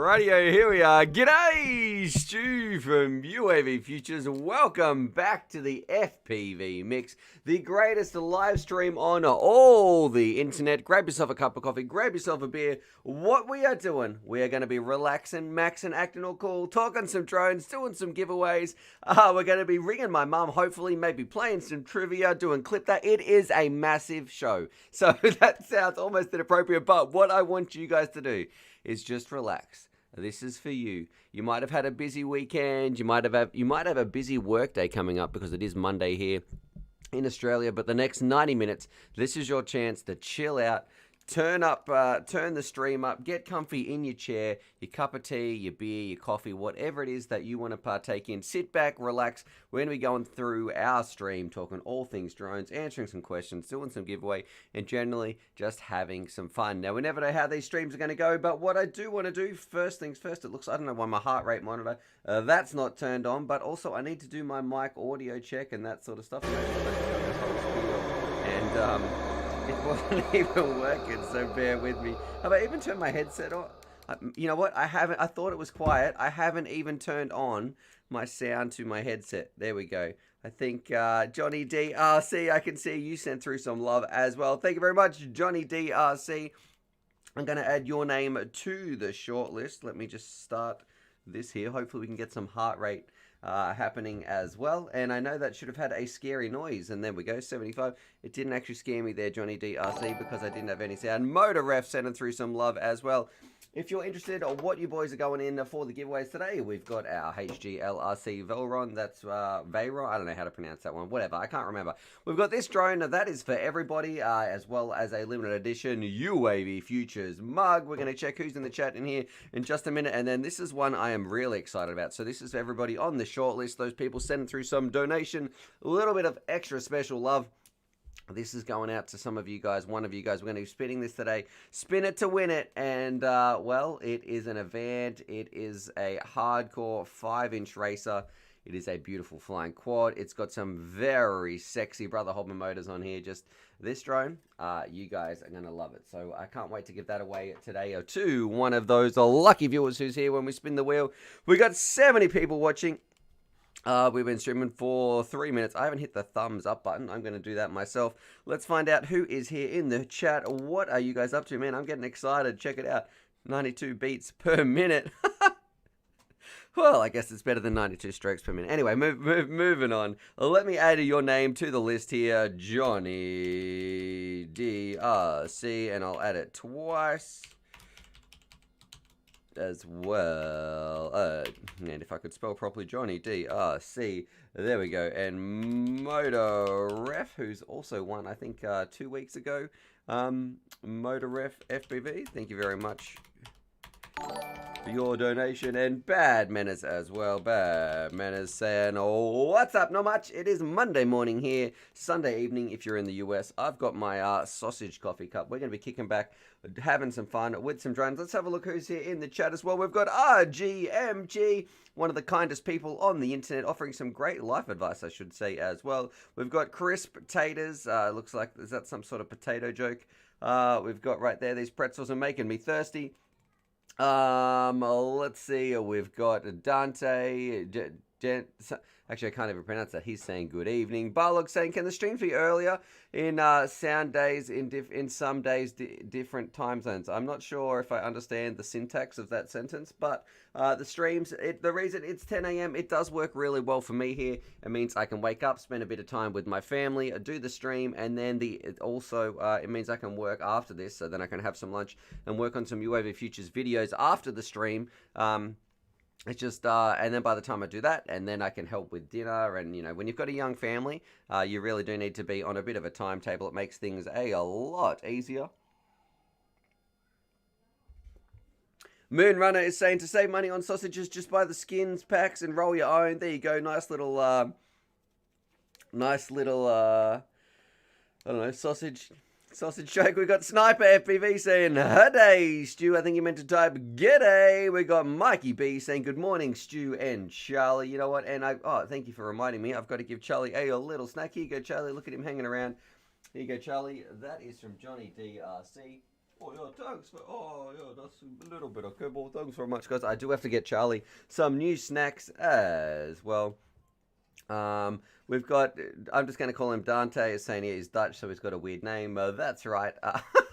Radio, here we are. G'day, Stu from UAVPOOCHES. Welcome back to the FPV Mix, the greatest live stream on all the internet. Grab yourself a cup of coffee, grab yourself a beer. What we are doing, we are going to be relaxing, maxing, acting all cool, talking some drones, doing some giveaways. We're going to be ringing my mum, hopefully, maybe playing some trivia, doing clip that. It is a massive show. So that sounds almost inappropriate, but what I want you guys to do is just relax. This is for you. You might have had a busy weekend. You might have a busy work day coming up because it is Monday here in Australia. But the next 90 minutes, this is your chance to chill out. Turn the stream up, get comfy in your chair, your cup of tea, your beer, your coffee, whatever it is that you want to partake in. Sit back, relax. We're going to be going through our stream, talking all things drones, answering some questions, doing some giveaway, and generally just having some fun. Now, we never know how these streams are going to go, but what I do want to do, first things first, I don't know why my heart rate monitor, that's not turned on, but also I need to do my mic audio check and that sort of stuff. And, it wasn't even working, so bear with me. Have I even turned my headset on? You know what? I haven't. I thought it was quiet. I haven't even turned on my sound to my headset. There we go. I think Johnny DRC, I can see you sent through some love as well. Thank you very much, Johnny DRC. I'm going to add your name to the shortlist. Let me just start this here. Hopefully we can get some heart rate happening as well. And I know that should have had a scary noise. And there we go, 75. It didn't actually scare me there, Johnny DRC, because I didn't have any sound. Motor Ref sending through some love as well. If you're interested on what you boys are going in for the giveaways today, we've got our HGLRC Velron. That's Veyron. I don't know how to pronounce that one. Whatever. I can't remember. We've got this drone. That is for everybody, as well as a limited edition UAVPOOCHES mug. We're going to check who's in the chat in here in just a minute. And then this is one I am really excited about. So this is for everybody on the shortlist. Those people sending through some donation. A little bit of extra special love. This is going out to some of you guys, one of you guys. We're going to be spinning this today. Spin it to win it. And, well, it is an event. It is a hardcore 5-inch racer. It is a beautiful flying quad. It's got some very sexy Brother Hobman motors on here. Just this drone, you guys are going to love it. So I can't wait to give that away today to one of those lucky viewers who's here when we spin the wheel. We got 70 people watching. We've been streaming for 3 minutes. I haven't hit the thumbs up button. I'm going to do that myself. Let's find out who is here in the chat. What are you guys up to, man? I'm getting excited. Check it out. 92 beats per minute. Well, I guess it's better than 92 strokes per minute. Anyway, moving on. Let me add your name to the list here. Johnny DRC, and I'll add it twice as well. And if I could spell properly, Johnny DRC. There we go. And Motor Ref, who's also won, I think, 2 weeks ago. Motor Ref FPV, thank you very much for your donation. And Bad Manners as well. Bad Manners saying, oh, what's up? Not much. It is Monday morning here, Sunday evening if you're in the US. I've got my sausage coffee cup. We're going to be kicking back, having some fun with some drones. Let's have a look who's here in the chat as well. We've got RGMG, one of the kindest people on the internet, offering some great life advice, I should say, as well. We've got Crisp Potatoes. Looks like, is that some sort of potato joke? We've got right there, these pretzels are making me thirsty. Let's see, we've got Dante, actually I can't even pronounce that. He's saying good evening. Barlock saying, can the streams be earlier in sound days, in some days, different time zones? I'm not sure if I understand the syntax of that sentence, but the streams, the reason it's 10 a.m., it does work really well for me here. It means I can wake up, spend a bit of time with my family, do the stream, and then it means I can work after this, so then I can have some lunch and work on some UAVPOOCHES videos after the stream. It's just, and then by the time I do that, and then I can help with dinner, and, you know, when you've got a young family, you really do need to be on a bit of a timetable. It makes things a lot easier. Moonrunner is saying, to save money on sausages, just buy the skins packs and roll your own. There you go, nice little, I don't know, sausage joke. We got Sniper FPV saying, "Hey, Stu." I think you meant to type "G'day." We got Mikey B saying, "Good morning, Stu and Charlie." You know what? And thank you for reminding me. I've got to give Charlie a little snack. Here you go, Charlie. Look at him hanging around. Here you go, Charlie. That is from Johnny DRC. Oh yeah, thanks for. Oh yeah, that's a little bit of kibble. Thanks very much, guys. I do have to get Charlie some new snacks as well. We've got, I'm just going to call him Dante. He's saying he's Dutch, so he's got a weird name. That's right.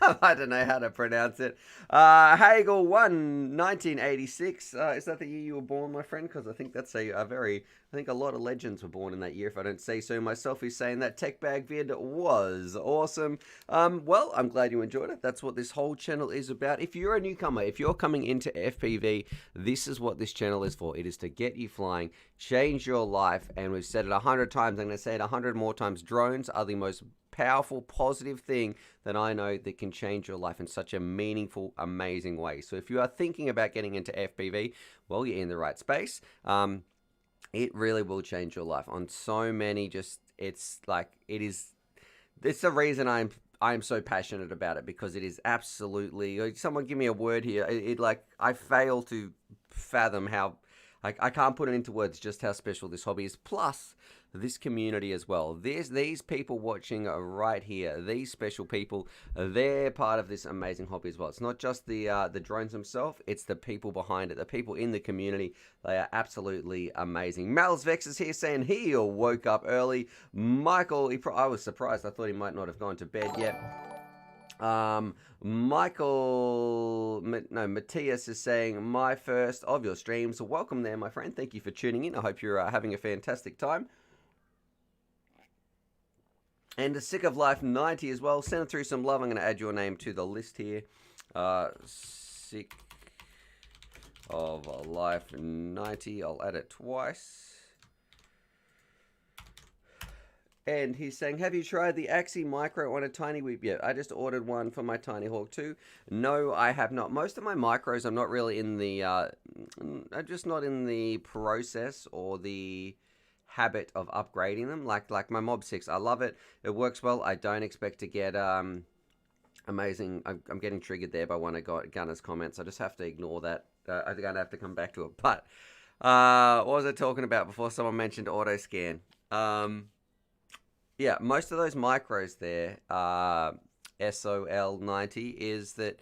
I don't know how to pronounce it. Hagel 1, 1986. Is that the year you were born, my friend? Because I think that's a very, I think a lot of legends were born in that year, if I don't say so myself. He's saying that Tech Bag vid was awesome. Well, I'm glad you enjoyed it. That's what this whole channel is about. If you're a newcomer, if you're coming into FPV, this is what this channel is for. It is to get you flying, change your life, and we've said it 100 times. I'm going to say it 100 more times. Drones are the most powerful, positive thing that I know that can change your life in such a meaningful, amazing way. So if you are thinking about getting into FPV, well, you're in the right space. It really will change your life on so many, it's the reason I'm so passionate about it, because it is absolutely, someone give me a word here. I fail to fathom how, I can't put it into words just how special this hobby is. Plus, this community as well. These people watching right here, these special people, they're part of this amazing hobby as well. It's not just the drones themselves, it's the people behind it, the people in the community. They are absolutely amazing. Mal's Vex is here saying he woke up early. Michael, I was surprised. I thought he might not have gone to bed yet. Matthias is saying, my first of your streams. Welcome there, my friend. Thank you for tuning in. I hope you're having a fantastic time. And Sick of Life 90 as well. Send through some love. I'm going to add your name to the list here. Sick of Life 90. I'll add it twice. And he's saying, have you tried the Axie Micro on a Tiny Whip yet? I just ordered one for my Tiny Hawk 2. No, I have not. Most of my micros, I'm not really in the, I'm just not in the process or the habit of upgrading them. Like my Mob 6, I love it. It works well. I don't expect to get, amazing. I'm getting triggered there by one of Gunner's comments. I just have to ignore that. I'm going to have to come back to it. But, what was I talking about before someone mentioned auto scan? Yeah, most of those micros there, SOL 90, is that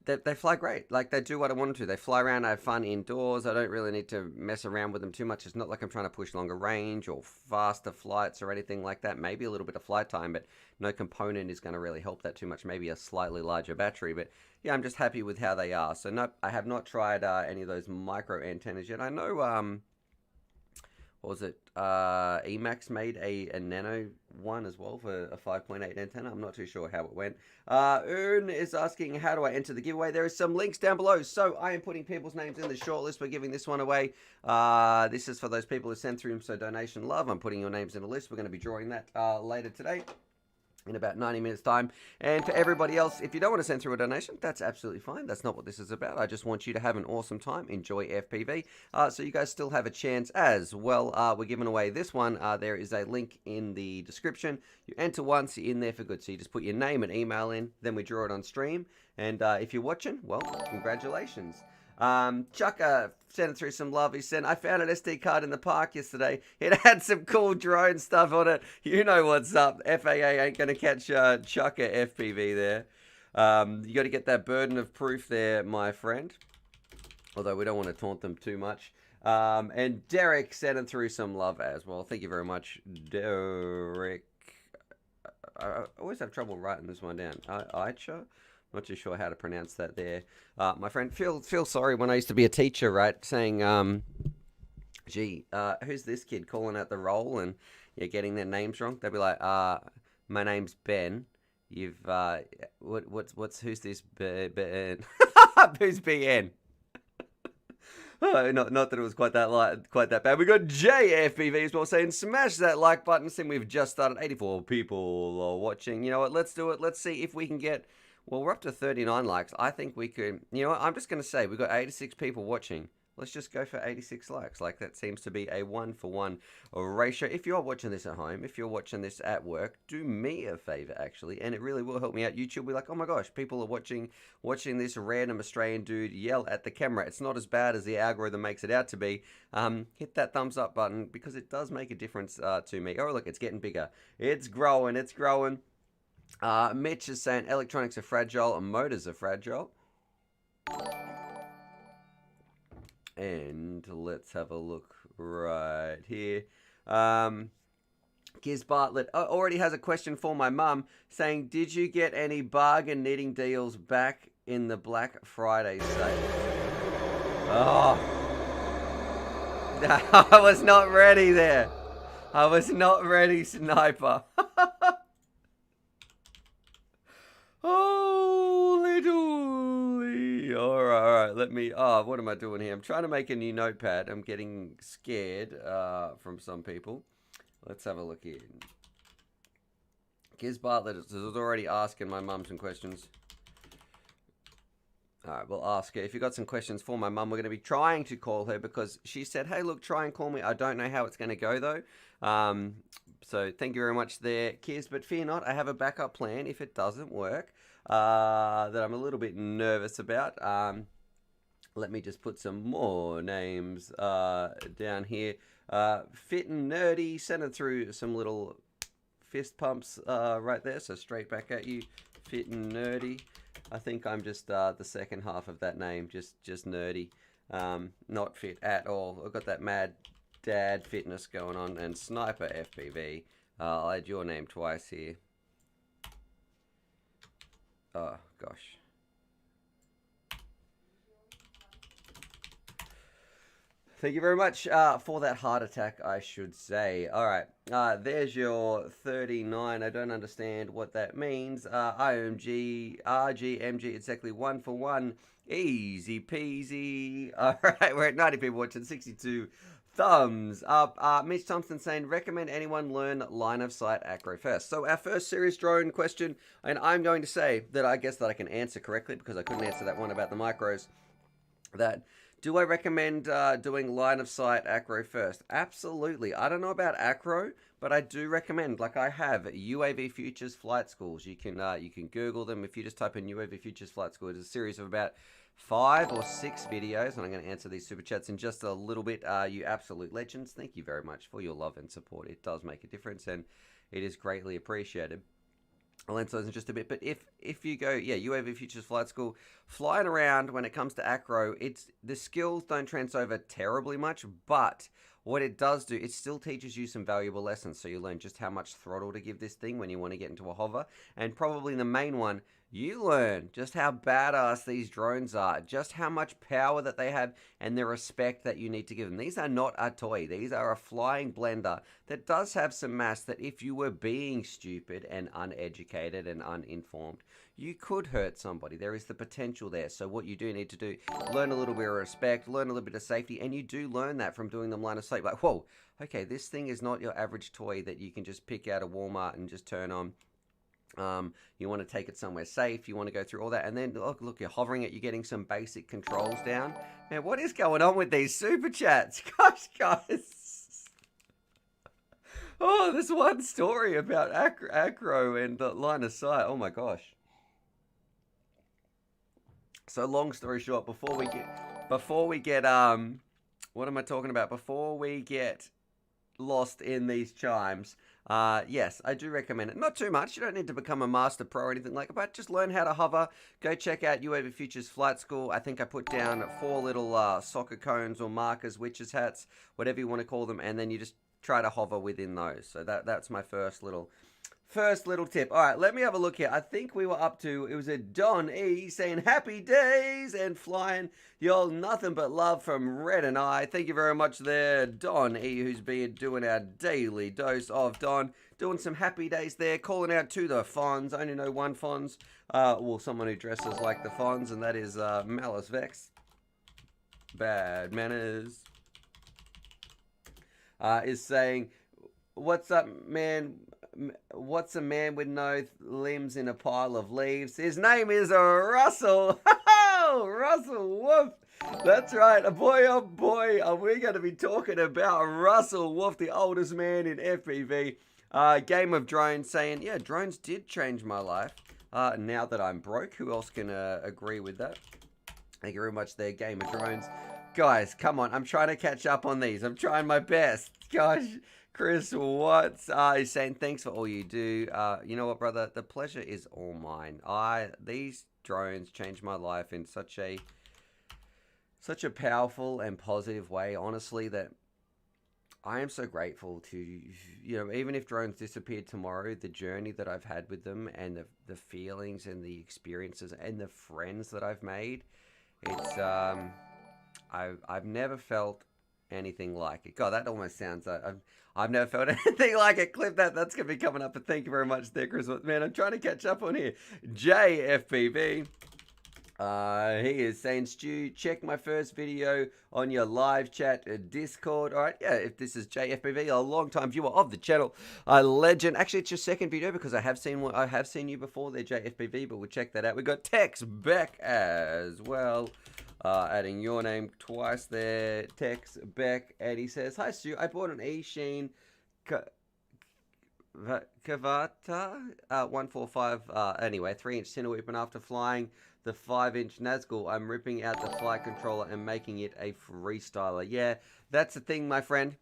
they fly great. Like, they do what I want them to. They fly around, I have fun indoors. I don't really need to mess around with them too much. It's not like I'm trying to push longer range or faster flights or anything like that. Maybe a little bit of flight time, but no component is going to really help that too much. Maybe a slightly larger battery, but yeah, I'm just happy with how they are. So no, I have not tried any of those micro antennas yet. I know, what was it? Emax made a nano one as well for a 5.8 antenna. I'm not too sure how it went. Ern is asking, how do I enter the giveaway? There is some links down below. So I am putting people's names in the shortlist. We're giving this one away. This is for those people who sent through, so donation love. I'm putting your names in a list. We're going to be drawing that later today, in about 90 minutes time. And for everybody else, if you don't want to send through a donation, that's absolutely fine. That's not what this is about. I just want you to have an awesome time, enjoy FPV, so you guys still have a chance as well. We're giving away this one. There is a link in the description. You enter once, you're in there for good. So you just put your name and email in, then we draw it on stream. And if you're watching, well, congratulations. Chucker sent through some love. He said, I found an SD card in the park yesterday. It had some cool drone stuff on it. You know what's up. FAA ain't going to catch Chucker FPV there. You got to get that burden of proof there, my friend. Although we don't want to taunt them too much. And Derek sent through some love as well. Thank you very much, Derek. I always have trouble writing this one down. Aicha? Not too sure how to pronounce that there. My friend, feel sorry when I used to be a teacher, right? Saying, gee, who's this kid calling out the roll and you're getting their names wrong? They'd be like, my name's Ben. You've, who's this Ben? Who's BN? Oh, not that it was quite that bad. We got JFPV as well saying, smash that like button. Since we've just started, 84 people are watching. You know what? Let's do it. Let's see if we can get. Well, we're up to 39 likes. I think we could, you know what, I'm just going to say, we've got 86 people watching. Let's just go for 86 likes. Like, that seems to be a 1-for-1 ratio. If you're watching this at home, if you're watching this at work, do me a favor, actually, and it really will help me out. YouTube will be like, oh my gosh, people are watching this random Australian dude yell at the camera. It's not as bad as the algorithm makes it out to be. Hit that thumbs up button, because it does make a difference to me. Oh, look, it's getting bigger. It's growing, it's growing. Mitch is saying electronics are fragile and motors are fragile. And let's have a look right here. Giz Bartlett already has a question for my mum saying, did you get any bargain knitting deals back in the Black Friday sale? Oh. I was not ready there. I was not ready, Sniper. Holy dooly. All right. Let me, what am I doing here? I'm trying to make a new notepad. I'm getting scared from some people. Let's have a look here. Giz Bartlett is already asking my mum some questions. All right, we'll ask her. If you've got some questions for my mum, we're going to be trying to call her because she said, hey, look, try and call me. I don't know how it's going to go, though. So thank you very much there, Kiz. But fear not, I have a backup plan if it doesn't work that I'm a little bit nervous about. Let me just put some more names down here. Fit and Nerdy, send it through some little fist pumps right there. So straight back at you, Fit and Nerdy. I think I'm just the second half of that name, just nerdy, not fit at all. I've got that mad dad fitness going on. And Sniper FPV, I'll add your name twice here. Oh gosh. Thank you very much for that heart attack, I should say. All right, there's your 39. I don't understand what that means. IMG, RGMG, exactly 1 for 1. Easy peasy. All right, we're at 90 people watching, 62 thumbs up. Mitch Thompson saying, recommend anyone learn line of sight acro first. So our first serious drone question, and I'm going to say that I guess that I can answer correctly because I couldn't answer that one about the micros. Do I recommend doing line of sight acro first? Absolutely. I don't know about acro, but I do recommend, like I have, UAVPOOCHES flight schools. You can Google them. If you just type in UAVPOOCHES flight school, it's a series of about 5 or 6 videos, and I'm going to answer these super chats in just a little bit. You absolute legends. Thank you very much for your love and support. It does make a difference, and it is greatly appreciated. I'll answer those in just a bit, but if you go, UAVPOOCHES flight school, flying around when it comes to acro, the skills don't transfer over terribly much, but what it does do, it still teaches you some valuable lessons. So you learn just how much throttle to give this thing when you want to get into a hover, and probably the main one, you learn just how badass these drones are, just how much power that they have, and the respect that you need to give them. These are not a toy. These are a flying blender that does have some mass that if you were being stupid and uneducated and uninformed, you could hurt somebody. There is the potential there. So what you do need to do, learn a little bit of respect, learn a little bit of safety, and you do learn that from doing them line of sight. Like, whoa, okay, this thing is not your average toy that you can just pick out of Walmart and just turn on. You want to take it somewhere safe, you want to go through all that, and then look, you're hovering it, you're getting some basic controls down. Man, what is going on with these super chats? Gosh, guys. Oh, this one story about acro and line of sight. Oh my gosh. So long story short, before we get what am I talking about? Before we get lost in these chimes, yes, I do recommend it. Not too much. You don't need to become a master pro or anything like that, but just learn how to hover. Go check out UAVPOOCHES Flight School. I think I put down 4 little soccer cones or markers, witches hats, whatever you want to call them, and then you just try to hover within those. So that's my first little tip. All right, let me have a look here. I think we were up to, it was a Donnie saying happy days and flying y'all nothing but love from Red and I. Thank you very much there, Donnie, who's been doing our daily dose of Don. Doing some happy days there, calling out to the Fonz. I only know one Fonz. Well, someone who dresses like the Fonz, and that is Malice Vex. Bad manners. Is saying, what's up, man? What's a man with no limbs in a pile of leaves? His name is Russell. Russell Wolf. That's right. Boy, oh boy, are we going to be talking about Russell Wolf, the oldest man in FPV. Game of Drones saying, yeah, drones did change my life. Now that I'm broke, who else can agree with that? Thank you very much there, Game of Drones. Guys, come on. I'm trying to catch up on these. I'm trying my best. Gosh, Chris Watts is saying thanks for all you do. You know what, brother? The pleasure is all mine. These drones changed my life in such a powerful and positive way, honestly, that I am so grateful to, even if drones disappeared tomorrow, the journey that I've had with them and the feelings and the experiences and the friends that I've made, it's, I've never felt anything like it. God, that almost sounds, I've never felt anything like it. Clip that, that's going to be coming up, but thank you very much there, Chris. Man, I'm trying to catch up on here. JFPV. He is saying, Stu, check my first video on your live chat Discord. All right, yeah, if this is JFPV, a long-time viewer of the channel, a legend. Actually, it's your second video because I have seen you before there, JFPV, but we'll check that out. We got Tex Beck as well, adding your name twice there, Tex Beck, and he says, hi Stu, I bought an E-Sheen Kavata 145, anyway, 3-inch Cineweep, and after flying the 5-inch Nazgul, I'm ripping out the flight controller and making it a freestyler. Yeah, that's the thing, my friend.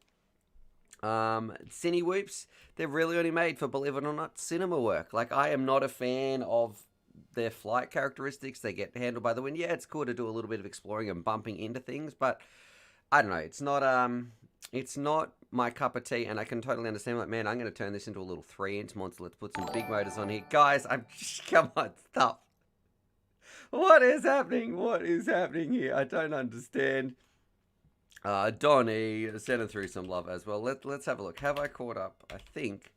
Cinewoops, they're really only made for, believe it or not, cinema work. Like, I am not a fan of their flight characteristics. They get handled by the wind. Yeah, it's cool to do a little bit of exploring and bumping into things, but I don't know. It's not my cup of tea, and I can totally understand, like, man, I'm going to turn this into a little 3-inch monster. Let's put some big motors on here. Guys, come on, stop. What is happening? What is happening here? I don't understand. Donnie, sending through some love as well. Let's have a look. Have I caught up? I think.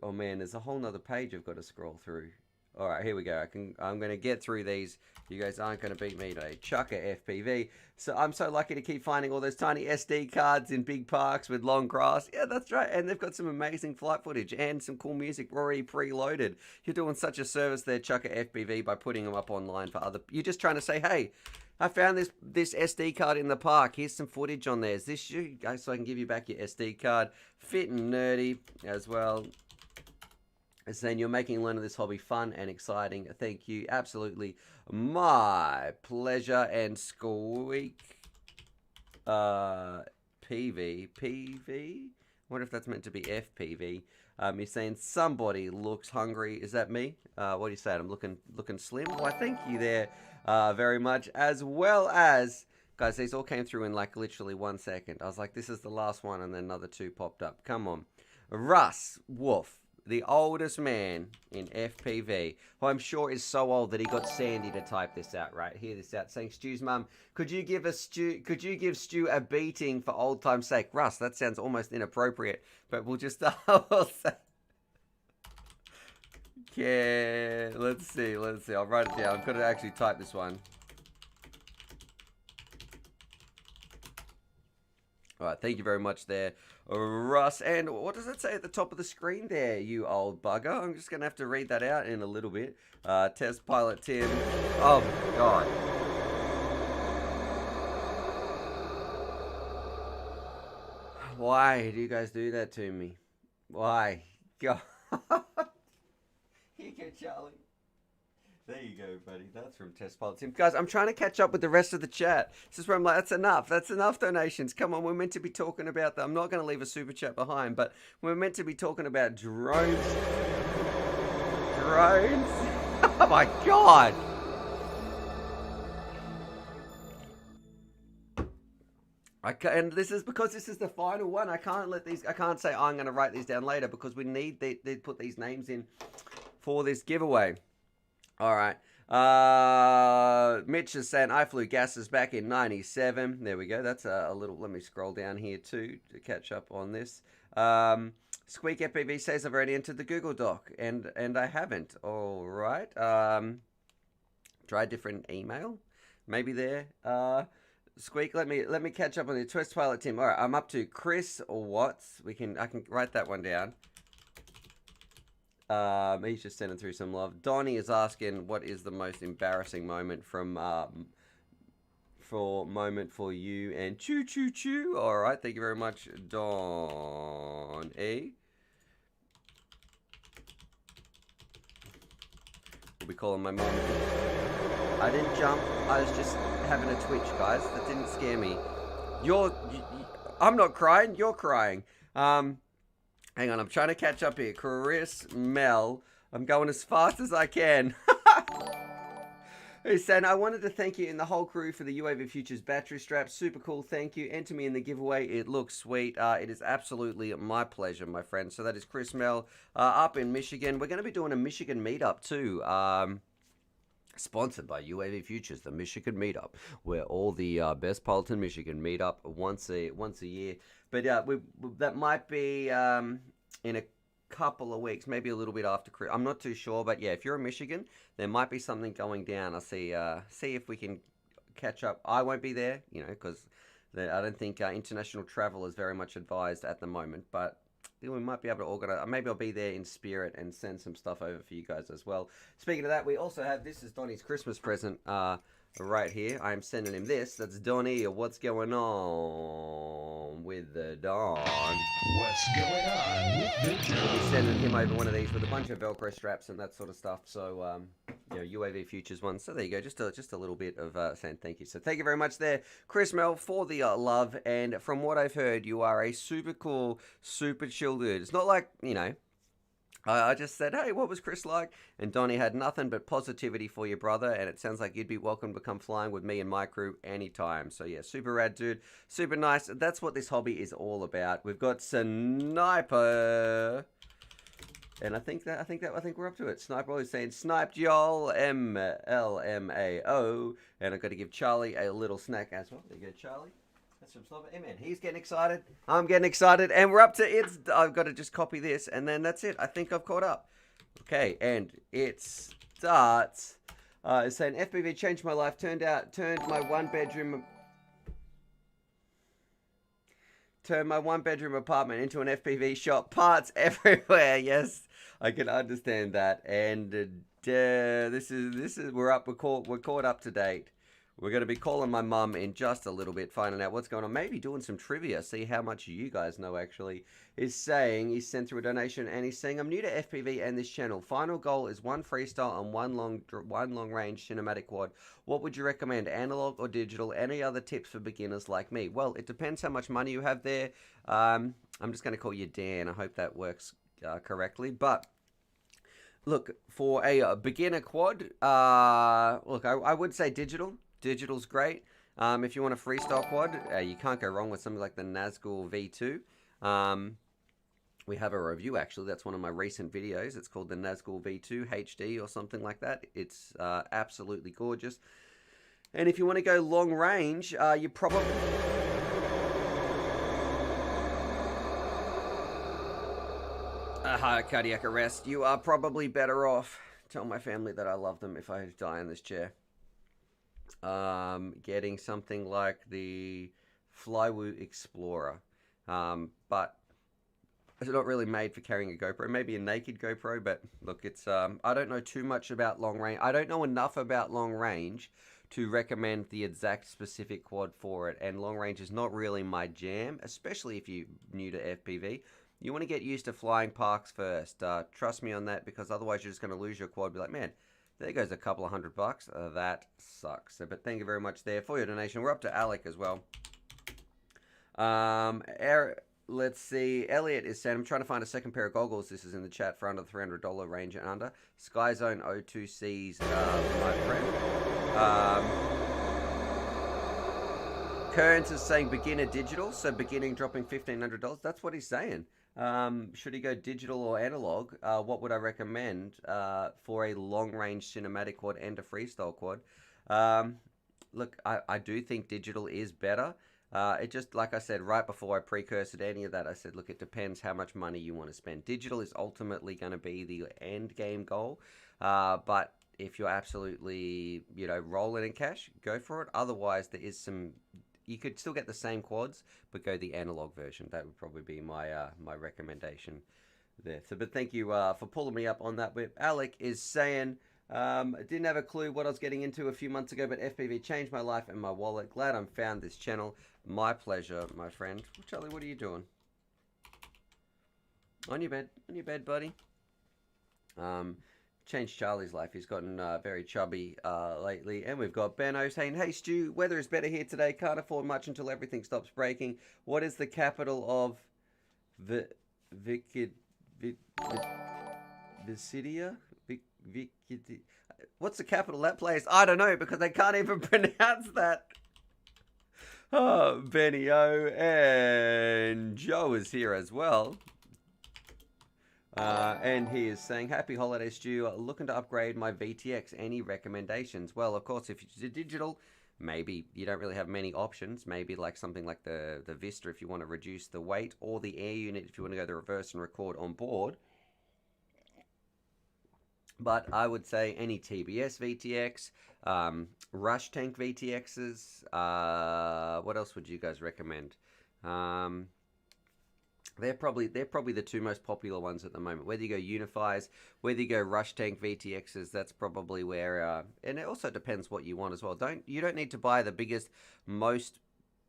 Oh man, there's a whole nother page I've got to scroll through. All right, here we go. I'm going to get through these. You guys aren't going to beat me today. Chucker FPV. So I'm so lucky to keep finding all those tiny SD cards in big parks with long grass. Yeah, that's right. And they've got some amazing flight footage and some cool music already preloaded. You're doing such a service there, Chucker FPV, by putting them up online for other. You're just trying to say, hey, I found this SD card in the park. Here's some footage on there. Is this you? So I can give you back your SD card. Fit and nerdy as well. And saying you're making learning this hobby fun and exciting. Thank you. Absolutely my pleasure. And Squeak PV. I wonder if that's meant to be FPV. You're saying somebody looks hungry. Is that me? What do you say? I'm looking slim. Well, thank you there very much. As well as, guys, these all came through in like literally 1 second. I was like, this is the last one, and then another 2 popped up. Come on. Russ Wolf, the oldest man in FPV, who I'm sure is so old that he got Sandy to type this out, right? Hear this out, saying, Stu's mum, could you give Stu a beating for old time's sake? Russ, that sounds almost inappropriate, but we'll just, we'll say. Yeah, let's see. I'll write it down. I've got to actually type this one. All right, thank you very much there, Russ. And what does it say at the top of the screen there, you old bugger? I'm just going to have to read that out in a little bit. Test pilot Tim. Oh, my God. Why do you guys do that to me? Why? God. Here you go, Charlie. There you go, buddy. That's from Test Pilot Tim. Guys, I'm trying to catch up with the rest of the chat. This is where I'm like, that's enough. That's enough donations. Come on, we're meant to be talking about that. I'm not going to leave a super chat behind, but we're meant to be talking about drones. Drones? Oh my God. And this is because this is the final one. I can't say, oh, I'm going to write these down later, because we need they put these names in for this giveaway. All right. Mitch is saying, I flew gases back in 97. There we go. That's a little, let me scroll down here too to catch up on this. Squeak FPV says I've already entered the Google Doc, and I haven't. All right. Try a different email. Maybe there. Squeak, let me catch up on the Twist Pilot Tim. All right, I'm up to Chris Watts. I can write that one down. He's just sending through some love. Donnie is asking, what is the most embarrassing moment from for you and choo choo choo. All right, thank you very much, Donnie. We'll be calling my mom. I didn't jump. I was just having a twitch, guys. That didn't scare me. I'm not crying. You're crying. Hang on, I'm trying to catch up here. Chris Mel, I'm going as fast as I can. He's saying, I wanted to thank you and the whole crew for the UAV Futures battery strap. Super cool, thank you. Enter me in the giveaway. It looks sweet. It is absolutely my pleasure, my friend. So that is Chris Mel up in Michigan. We're going to be doing a Michigan meetup too. Sponsored by UAV Futures, the Michigan meetup, where all the best pilots in Michigan meet up once a year. But that might be in a couple of weeks, maybe a little bit after Christmas. I'm not too sure, but yeah, if you're in Michigan, there might be something going down. I'll see if we can catch up. I won't be there, because I don't think international travel is very much advised at the moment, but we might be able to organize. Maybe I'll be there in spirit and send some stuff over for you guys as well. Speaking of that, we also have, this is Donnie's Christmas present right here. I'm sending him this. That's Donnie. What's going on with the Don? What's going on with the Don? We'll be sending him over one of these with a bunch of Velcro straps and that sort of stuff. So, UAV Futures one. So there you go. Just a little bit of saying thank you. So thank you very much there, Chris Mel, for the love. And from what I've heard, you are a super cool, super chill dude. It's not like, I just said, hey, what was Chris like? And Donnie had nothing but positivity for your brother, and it sounds like you'd be welcome to come flying with me and my crew anytime. So yeah, super rad dude, super nice. That's what this hobby is all about. We've got Sniper, and I think we're up to it. Sniper is saying sniped y'all, MLMAO, and I've got to give Charlie a little snack as well. There you go, Charlie. That's from Sniper. Hey man, he's getting excited. I'm getting excited, and we're up to it. I've got to just copy this, and then that's it. I think I've caught up. Okay, and it starts. It's saying FPV changed my life. Turned my one bedroom apartment into an FPV shop. Parts everywhere. Yes, I can understand that. And this is we're caught up to date. We're going to be calling my mum in just a little bit, finding out what's going on. Maybe doing some trivia, see how much you guys know, actually. He's sent through a donation, and he's saying, I'm new to FPV and this channel. Final goal is one freestyle and one long-range cinematic quad. What would you recommend, analog or digital? Any other tips for beginners like me? Well, it depends how much money you have there. I'm just going to call you Dan. I hope that works correctly. But look, for a beginner quad, look, I would say digital. Digital's great. If you want a freestyle quad, you can't go wrong with something like the Nazgul V2. We have a review, actually. That's one of my recent videos. It's called the Nazgul V2 HD or something like that. It's absolutely gorgeous. And if you want to go long range, you probably... cardiac arrest. You are probably better off. Tell my family that I love them if I die in this chair. Getting something like the Flywoo Explorer, but it's not really made for carrying a GoPro. Maybe a naked GoPro, but look, it's I don't know too much about long range. I don't know enough about long range to recommend the exact specific quad for it, and long range is not really my jam, especially if you're new to FPV. You want to get used to flying parks first. Trust me on that, because otherwise you're just going to lose your quad. Be like, man, there goes a couple of $100. That sucks. But thank you very much there for your donation. We're up to Alec as well. Let's see. Elliot is saying, I'm trying to find a second pair of goggles. This is in the chat for under the $300 range and under. Sky Zone O2Cs, my friend. Kearns is saying beginner digital, so beginning dropping $1,500. That's what he's saying. Should he go digital or analog? What would I recommend for a long-range cinematic quad and a freestyle quad? Look, I do think digital is better. It just, like I said, right before I precursored any of that, I said, look, it depends how much money you want to spend. Digital is ultimately going to be the end game goal, but if you're absolutely, rolling in cash, go for it. Otherwise, there is some... You could still get the same quads, but go the analog version. That would probably be my my recommendation there. So, but thank you for pulling me up on that. But Alec is saying, I didn't have a clue what I was getting into a few months ago, but FPV changed my life and my wallet. Glad I found this channel. My pleasure, my friend. Charlie, what are you doing? On your bed, buddy. Changed Charlie's life. He's gotten very chubby lately. And we've got Benno saying, hey Stu, weather is better here today. Can't afford much until everything stops breaking. What is the capital of Vicid, Visidia? Vicid. What's the capital that place? I don't know because I can't even pronounce that. Oh, Benny O and Joe is here as well. And he is saying, happy holidays, Stu. Looking to upgrade my VTX. Any recommendations? Well, of course, if you're digital, maybe you don't really have many options. Maybe like something like the Vista if you want to reduce the weight, or the Air Unit if you want to go the reverse and record on board. But I would say any TBS VTX, Rush Tank VTXs. What else would you guys recommend? They're probably the two most popular ones at the moment. Whether you go Unifies, whether you go Rush Tank VTXs, that's probably where. And it also depends what you want as well. You don't need to buy the biggest, most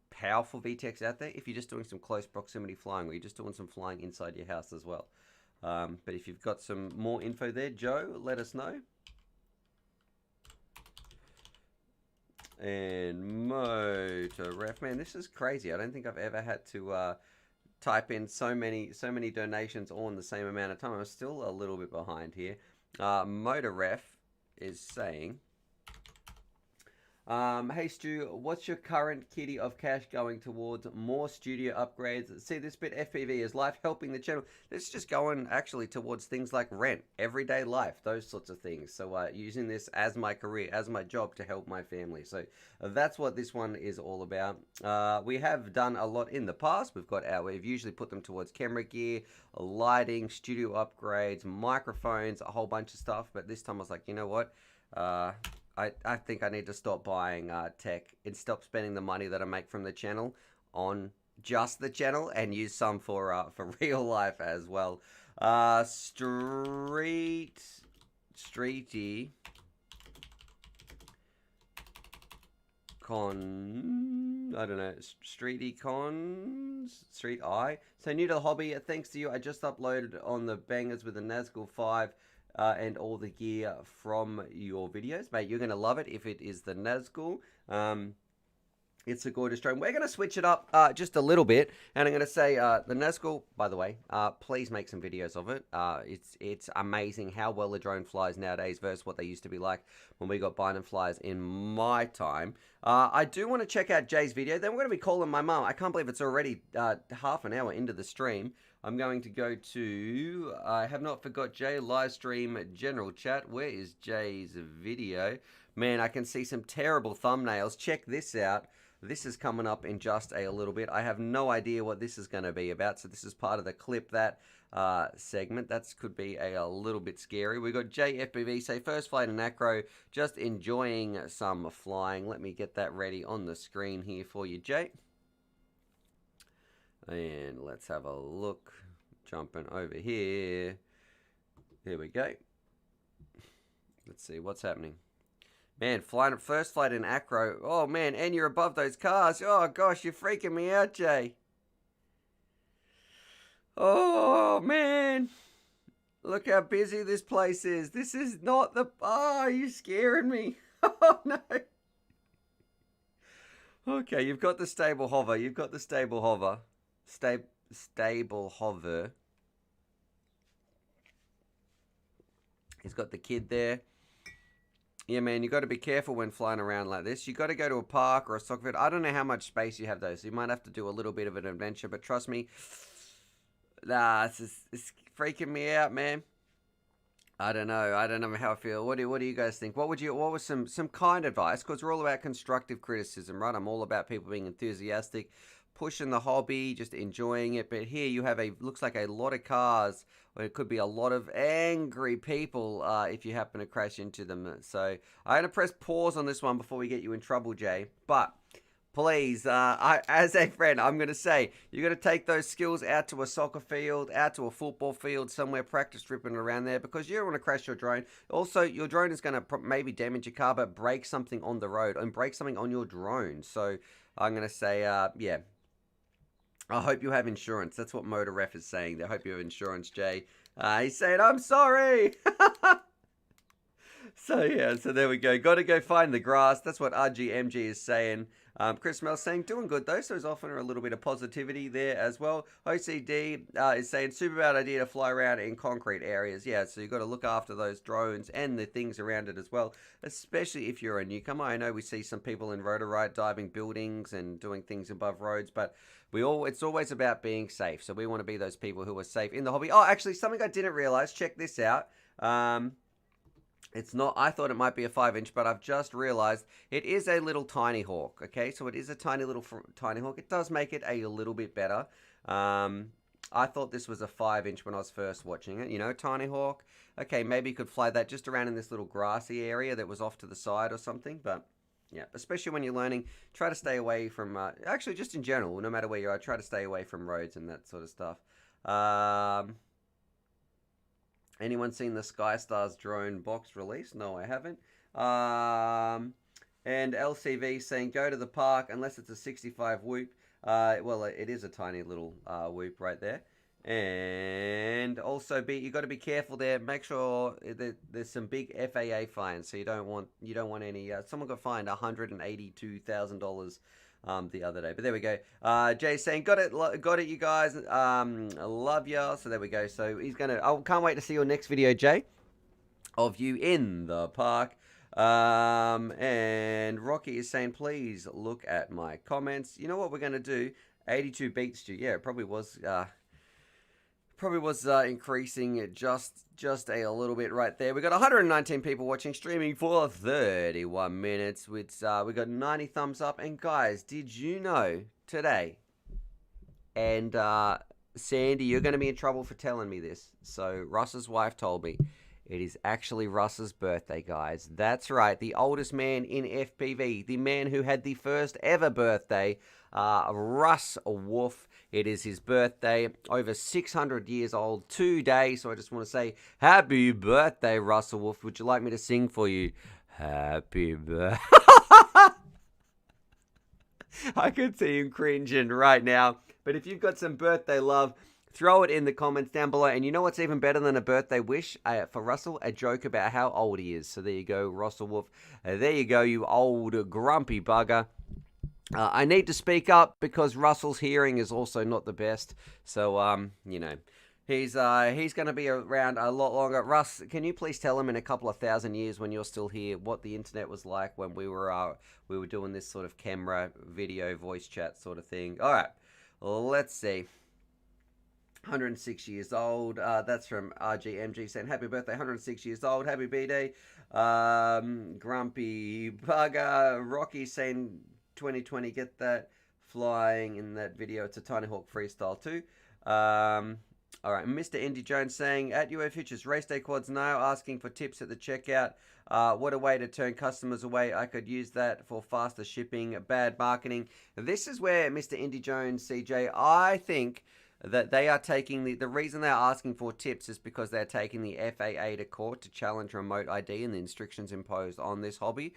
powerful VTX out there if you're just doing some close proximity flying, or you're just doing some flying inside your house as well. But if you've got some more info there, Joe, let us know. And Motor Ref, man, this is crazy. I don't think I've ever had to type in so many donations all in the same amount of time. I'm still a little bit behind here. Motor Ref is saying, hey Stu, what's your current kitty of cash going towards more studio upgrades? See this bit, FPV is life helping the channel. This is just going actually towards things like rent, everyday life, those sorts of things. So using this as my career, as my job to help my family. So that's what this one is all about. We have done a lot in the past. We've usually put them towards camera gear, lighting, studio upgrades, microphones, a whole bunch of stuff. But this time I was like, you know what? I think I need to stop buying tech and stop spending the money that I make from the channel on just the channel and use some for real life as well. Streety Con, I don't know, Streety Cons, Street Eye. So new to the hobby, thanks to you, I just uploaded on the bangers with the Nazgul 5. And all the gear from your videos. Mate, you're going to love it if it is the Nazgul. It's a gorgeous drone. We're going to switch it up just a little bit. And I'm going to say the Nazgul, by the way, please make some videos of it. It's amazing how well the drone flies nowadays versus what they used to be like when we got Biden flyers in my time. I do want to check out Jay's video. Then we're going to be calling my mum. I can't believe it's already half an hour into the stream. I'm going to go to, I have not forgot Jay, live stream general chat. Where is Jay's video? Man, I can see some terrible thumbnails. Check this out. This is coming up in just a little bit. I have no idea what this is going to be about. So this is part of the clip that segment. That could be a little bit scary. We got JFBV say first flight in acro, just enjoying some flying. Let me get that ready on the screen here for you, Jay. And let's have a look. Jumping over here. Here we go. Let's see what's happening. Man, first flight in acro. Oh man, and you're above those cars. Oh gosh, you're freaking me out, Jay. Oh man. Look how busy this place is. This is not the... Oh, you're scaring me. Oh no. Okay, you've got the stable hover. You've got the stable hover. Stable hover. He's got the kid there. Yeah, man, you got to be careful when flying around like this. You got to go to a park or a soccer field. I don't know how much space you have though, so you might have to do a little bit of an adventure. But trust me, it's freaking me out, man. I don't know how I feel. What do you guys think? What was some kind advice? Because we're all about constructive criticism, right? I'm all about people being enthusiastic, pushing the hobby, just enjoying it. But here you have looks like a lot of cars, or it could be a lot of angry people if you happen to crash into them. So I'm going to press pause on this one before we get you in trouble, Jay. But please, as a friend, I'm going to say, you got to take those skills out to a soccer field, out to a football field, somewhere, practice tripping around there, because you don't want to crash your drone. Also, your drone is going to maybe damage your car, but break something on the road and break something on your drone. So I'm going to say, yeah. I hope you have insurance. That's what Motor Ref is saying. I hope you have insurance, Jay. He's saying, I'm sorry. So yeah, so there we go. Got to go find the grass. That's what RGMG is saying. Chris Mel's saying doing good though, so there's often a little bit of positivity there as well. OCD is saying super bad idea to fly around in concrete areas. Yeah, so you've got to look after those drones and the things around it as well, especially if you're a newcomer. I know we see some people in Rotorite diving buildings and doing things above roads, but it's always about being safe. So we want to be those people who are safe in the hobby. Oh, actually, something I didn't realize. Check this out. It's not, I thought it might be a 5-inch, but I've just realized it is a little tiny hawk, okay? So it is a tiny little tiny hawk. It does make it a little bit better. I thought this was a 5-inch when I was first watching it. You know, tiny hawk. Okay, maybe you could fly that just around in this little grassy area that was off to the side or something, but yeah, especially when you're learning, try to stay away from, actually just in general, no matter where you are, try to stay away from roads and that sort of stuff. Anyone seen the SkyStars drone box release? No, I haven't. And LCV saying go to the park unless it's a 65 whoop. Well, it is a tiny little whoop right there. And also you got to be careful there. Make sure there's some big FAA fines, so you don't want any. Someone got fined $182,000 the other day, but there we go. Jay's saying got it, you guys. I love ya. So there we go. So he's gonna. I can't wait to see your next video, Jay, of you in the park. And Rocky is saying please look at my comments. You know what we're gonna do? 82 beats you. Yeah, it probably was. Increasing it just a little bit right there. We got 119 people watching, streaming for 31 minutes. We got 90 thumbs up. And guys, did you know today? And Sandy, you're going to be in trouble for telling me this. So Russ's wife told me it is actually Russ's birthday, guys. That's right, the oldest man in FPV, the man who had the first ever birthday, Russ Wolf. It is his birthday, over 600 years old today. So I just want to say, happy birthday, Russell Wolf. Would you like me to sing for you? Happy birthday. I could see him cringing right now. But if you've got some birthday love, throw it in the comments down below. And you know what's even better than a birthday wish for Russell? A joke about how old he is. So there you go, Russell Wolf. There you go, you old grumpy bugger. I need to speak up because Russell's hearing is also not the best. So, you know, he's going to be around a lot longer. Russ, can you please tell him in a couple of thousand years when you're still here what the internet was like when we were doing this sort of camera, video, voice chat sort of thing? All right, let's see. 106 years old. That's from RGMG saying, happy birthday, 106 years old. Happy B-Day. Grumpy bugger. Rocky saying 2020, get that flying in that video. It's a Tiny Hawk freestyle too. All right, Mr. Indy Jones saying, at UAVPOOCHES, race day quads now, asking for tips at the checkout. What a way to turn customers away. I could use that for faster shipping, bad marketing. This is where, Mr. Indy Jones, CJ, I think that they are taking the reason they're asking for tips is because they're taking the FAA to court to challenge remote ID and the restrictions imposed on this hobby.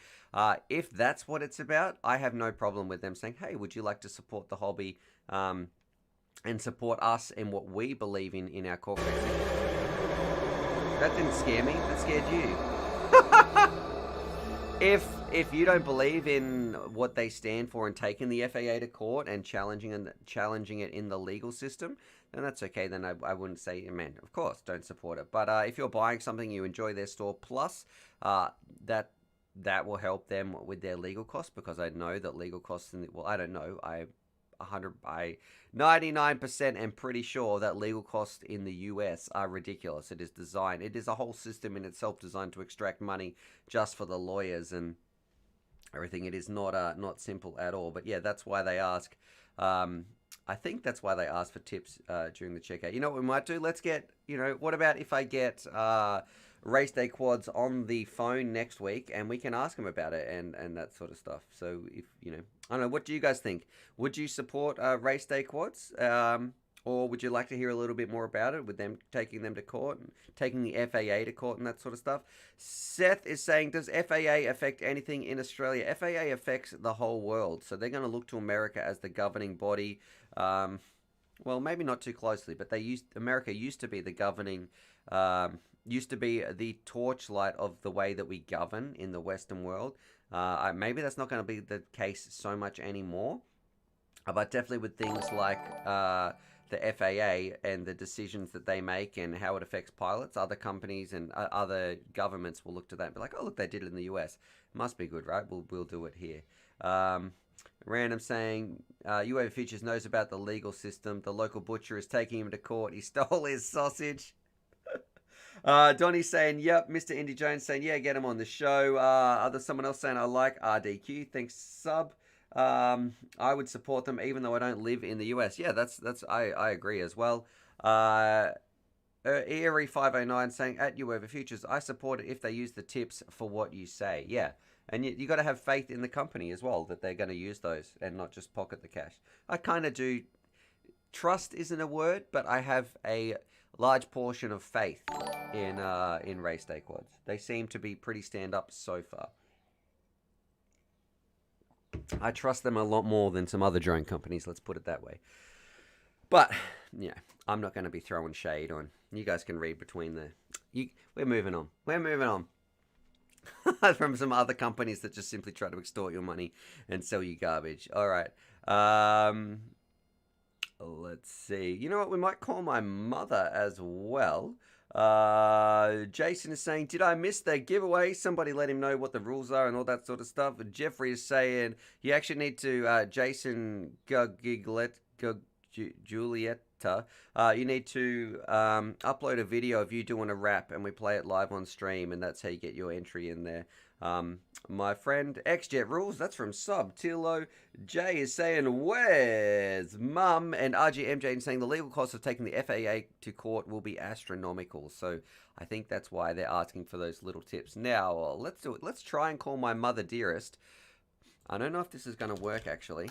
If that's what it's about, I have no problem with them saying, hey, would you like to support the hobby and support us in what we believe in our corporate? That didn't scare me. That scared you. If you don't believe in what they stand for and taking the FAA to court and challenging it in the legal system, then that's okay. Then I wouldn't say, man, of course, don't support it. But if you're buying something, you enjoy their store, plus that will help them with their legal costs, because I know that legal costs, I don't know, I 99% am pretty sure that legal costs in the US are ridiculous. It is a whole system in itself designed to extract money just for the lawyers and everything. It is not simple at all. But yeah, that's why they ask. I think that's why they ask for tips during the checkout. You know what we might do? Let's get, what about if I get race day quads on the phone next week, and we can ask them about it and that sort of stuff. So if I don't know, what do you guys think? Would you support race day quads, or would you like to hear a little bit more about it with them taking them to court and taking the FAA to court and that sort of stuff? Seth is saying, does FAA affect anything in Australia? FAA affects the whole world, so they're going to look to America as the governing body. Well, maybe not too closely, but America used to be the governing used to be the torchlight of the way that we govern in the Western world. Maybe that's not going to be the case so much anymore, but definitely with things like the FAA and the decisions that they make and how it affects pilots, other companies and other governments will look to that and be like, oh, look, they did it in the US. Must be good, right? We'll do it here. Random saying, UAVPOOCHES knows about the legal system. The local butcher is taking him to court. He stole his sausage. Donnie saying, yep. Mr. Indy Jones saying, yeah, get him on the show. Someone else saying, I like RDQ. Thanks, sub. I would support them even though I don't live in the US. Yeah, I agree as well. Eerie509 saying, at UAVPOOCHES, I support it if they use the tips for what you say. Yeah. And you got to have faith in the company as well, that they're going to use those and not just pocket the cash. I kind of do. Trust isn't a word, but I have a large portion of faith in race day quads. They seem to be pretty stand up so far. I trust them a lot more than some other drone companies, let's put it that way. But, yeah, I'm not going to be throwing shade on. You guys can read between we're moving on. We're moving on. From some other companies that just simply try to extort your money and sell you garbage. All right. Let's see. You know what? We might call my mother as well. Jason is saying, did I miss the giveaway? Somebody let him know what the rules are and all that sort of stuff. And Jeffrey is saying, you actually need to, Jason Julietta, you need to upload a video of you doing a rap and we play it live on stream, and that's how you get your entry in there. My friend XJet Rules, that's from Sub. Tilo J is saying, where's Mum? And RGMJ is saying the legal cost of taking the FAA to court will be astronomical. So I think that's why they're asking for those little tips. Now, let's do it. Let's try and call my mother dearest. I don't know if this is going to work, actually.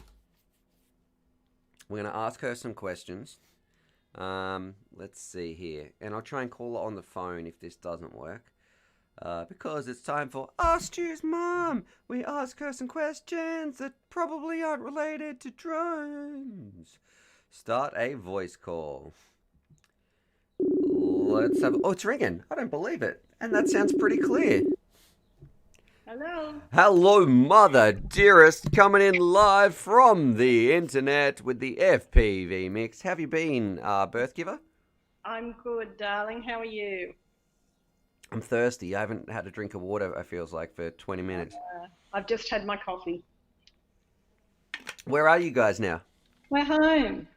We're going to ask her some questions. Let's see here. And I'll try and call her on the phone if this doesn't work. Because it's time for Ask Stu's Mum. We ask her some questions that probably aren't related to drones. Start a voice call. Let's have... Oh, it's ringing. I don't believe it. And that sounds pretty clear. Hello. Hello, mother dearest, coming in live from the internet with the FPV mix. How have you been, birth giver? I'm good, darling. How are you? I'm thirsty. I haven't had a drink of water, it feels like, for 20 minutes. I've just had my coffee. Where are you guys now? We're home.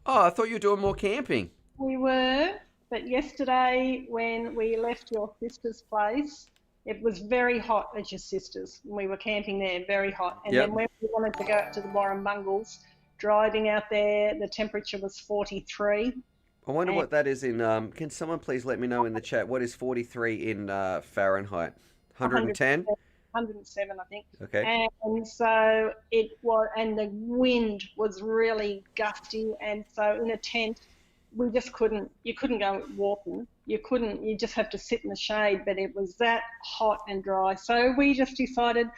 Oh, I thought you were doing more camping. We were, but yesterday when we left your sister's place, it was very hot at your sister's. We were camping there, very hot. And then when we wanted to go up to the Warrumbungles, driving out there, the temperature was 43. I wonder what that is in, can someone please let me know in the chat, what is 43 in Fahrenheit? 110? 107, I think. Okay. And so it was, and the wind was really gusty. And so in a tent, we just you couldn't go walking. You just have to sit in the shade, but it was that hot and dry. So we just decided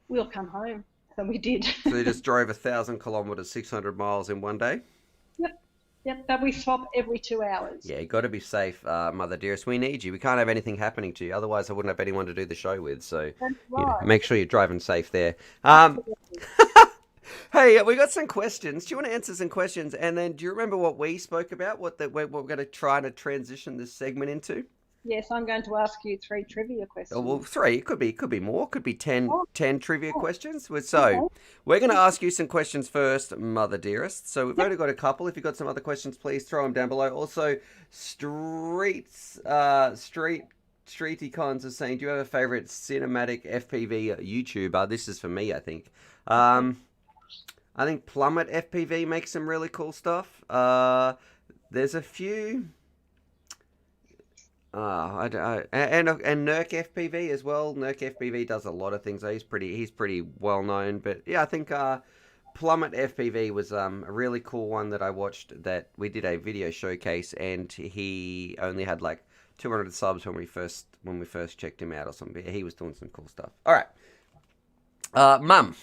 we'll come home. So we did. So you just drove 1,000 kilometers, 600 miles in one day? Yep, but we swap every 2 hours. Yeah, you got to be safe, mother dearest. We need you. We can't have anything happening to you. Otherwise, I wouldn't have anyone to do the show with. So make sure you're driving safe there. Hey, we got some questions. Do you want to answer some questions? And then do you remember what we spoke about, what we're going to try to transition this segment into? Yes, I'm going to ask you 3 trivia questions. Oh, well, 3. It could be more. Could be 10 trivia questions. So we're going to ask you some questions first, mother dearest. So we've only got a couple. If you've got some other questions, please throw them down below. Also, Street Econs is saying, do you have a favorite cinematic FPV YouTuber? This is for me, I think. I think Plummet FPV makes some really cool stuff. There's a few... and Nurk FPV as well. Nurk FPV does a lot of things. He's pretty well known. But yeah, I think Plummet FPV was a really cool one that I watched. That we did a video showcase, and he only had like 200 subs when we first checked him out or something. He was doing some cool stuff. All right, Mum.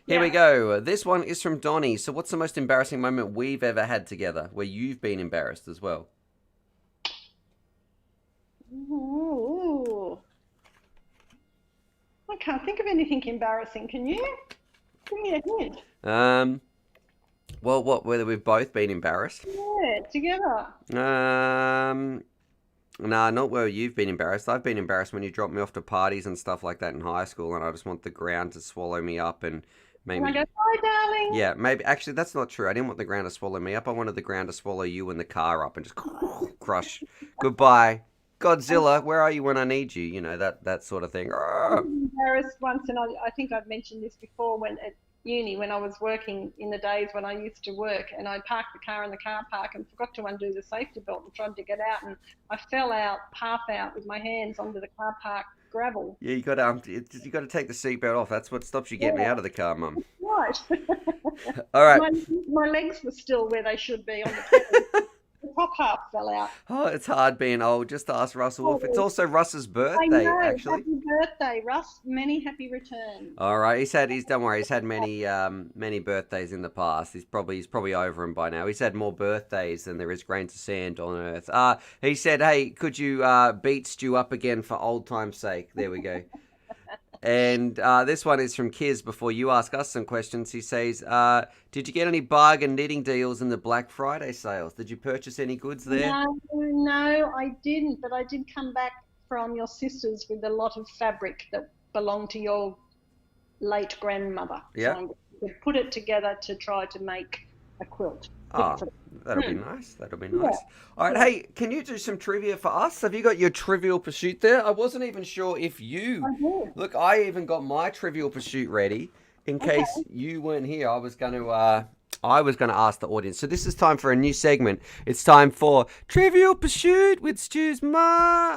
Here we go. This one is from Donnie. So, what's the most embarrassing moment we've ever had together, where you've been embarrassed as well? Ooh. I can't think of anything embarrassing. Can you? Give me a hint. Well, whether we've both been embarrassed? Yeah, together. Nah, not where you've been embarrassed. I've been embarrassed when you dropped me off to parties and stuff like that in high school, and I just want the ground to swallow me up and And I maybe. go, bye, darling. Yeah, maybe. Actually, that's not true. I didn't want the ground to swallow me up. I wanted the ground to swallow you and the car up and just crush. Goodbye. Godzilla, where are you when I need you? You know, that sort of thing. I was embarrassed once, and I think I've mentioned this before when at uni, when I was working in the days when I used to work, and I parked the car in the car park and forgot to undo the safety belt and tried to get out, and I fell out, half out, with my hands onto the car park gravel. Yeah, you got to take the seatbelt off. That's what stops you getting Yeah, out of the car, Mum. right. All right. My legs were still where they should be on the pedal. The top half fell out. Oh, it's hard being old. Just ask Russell Wolf. It's also Russ's I birthday, know. actually. Happy birthday, Russ. Many happy returns. All right, don't worry, he's had many birthdays in the past. He's probably over him by now. He's had more birthdays than there is grains of sand on Earth. He said, "Hey, could you beat Stu up again for old time's sake?" There we go. And this one is from Kiz. Before you ask us some questions, he says, "Did you get any bargain knitting deals in the Black Friday sales? Did you purchase any goods there?" No, I didn't. But I did come back from your sisters with a lot of fabric that belonged to your late grandmother. Yeah. So I'm going to put it together to try to make a quilt. Oh, that'll be nice. That'll be nice. All right, hey, can you do some trivia for us? Have you got your Trivial Pursuit there? I wasn't even sure if you... Look, I even got my Trivial Pursuit ready in case you weren't here. I was going to ask the audience. So this is time for a new segment. It's time for Trivial Pursuit with Stu's mum.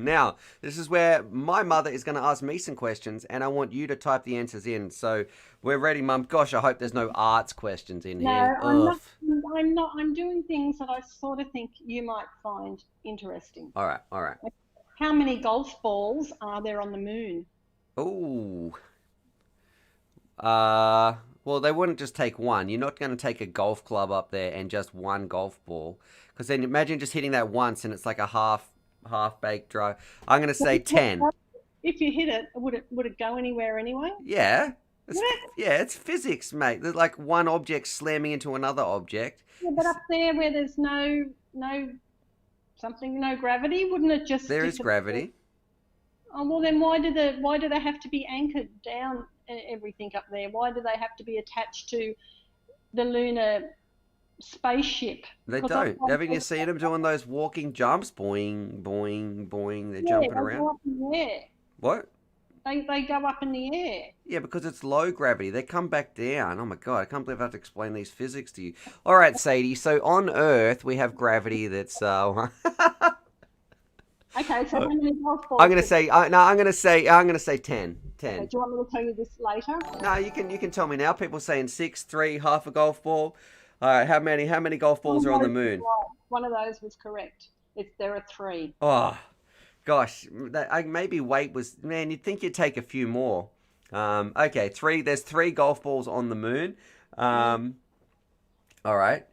Now, this is where my mother is going to ask me some questions, and I want you to type the answers in. So we're ready, Mum. Gosh, I hope there's no arts questions in here. No, I'm not. I'm doing things that I sort of think you might find interesting. All right. How many golf balls are there on the moon? Oh. Well, they wouldn't just take one. You're not going to take a golf club up there and just one golf ball. Because then imagine just hitting that once and it's like a half-baked drive. I'm going to say 10. If you hit it, would it go anywhere anyway? Yeah. It's physics, mate. There's like one object slamming into another object. Yeah, but up there where there's no gravity, wouldn't it just... There is gravity. Oh, well then why do they have to be anchored down everything up there? Why do they have to be attached to the lunar spaceship? They don't. Haven't you seen them doing those walking jumps? Boing, boing, boing. They're jumping around. Go up in the air. What? They go up in the air. Yeah, because it's low gravity. They come back down. Oh my God, I can't believe I have to explain these physics to you. All right, Sadie. So on Earth, we have gravity that's... Okay, so how many golf balls? I'm gonna say 10. 10. Okay, do you want me to tell you this later? No, you can tell me now. People saying 6, 3, half a golf ball. All right, how many golf balls are on the moon? One of those was correct. There are 3. Oh, gosh, maybe weight was. Man, you'd think you'd take a few more. Okay, 3. There's 3 golf balls on the moon. All right.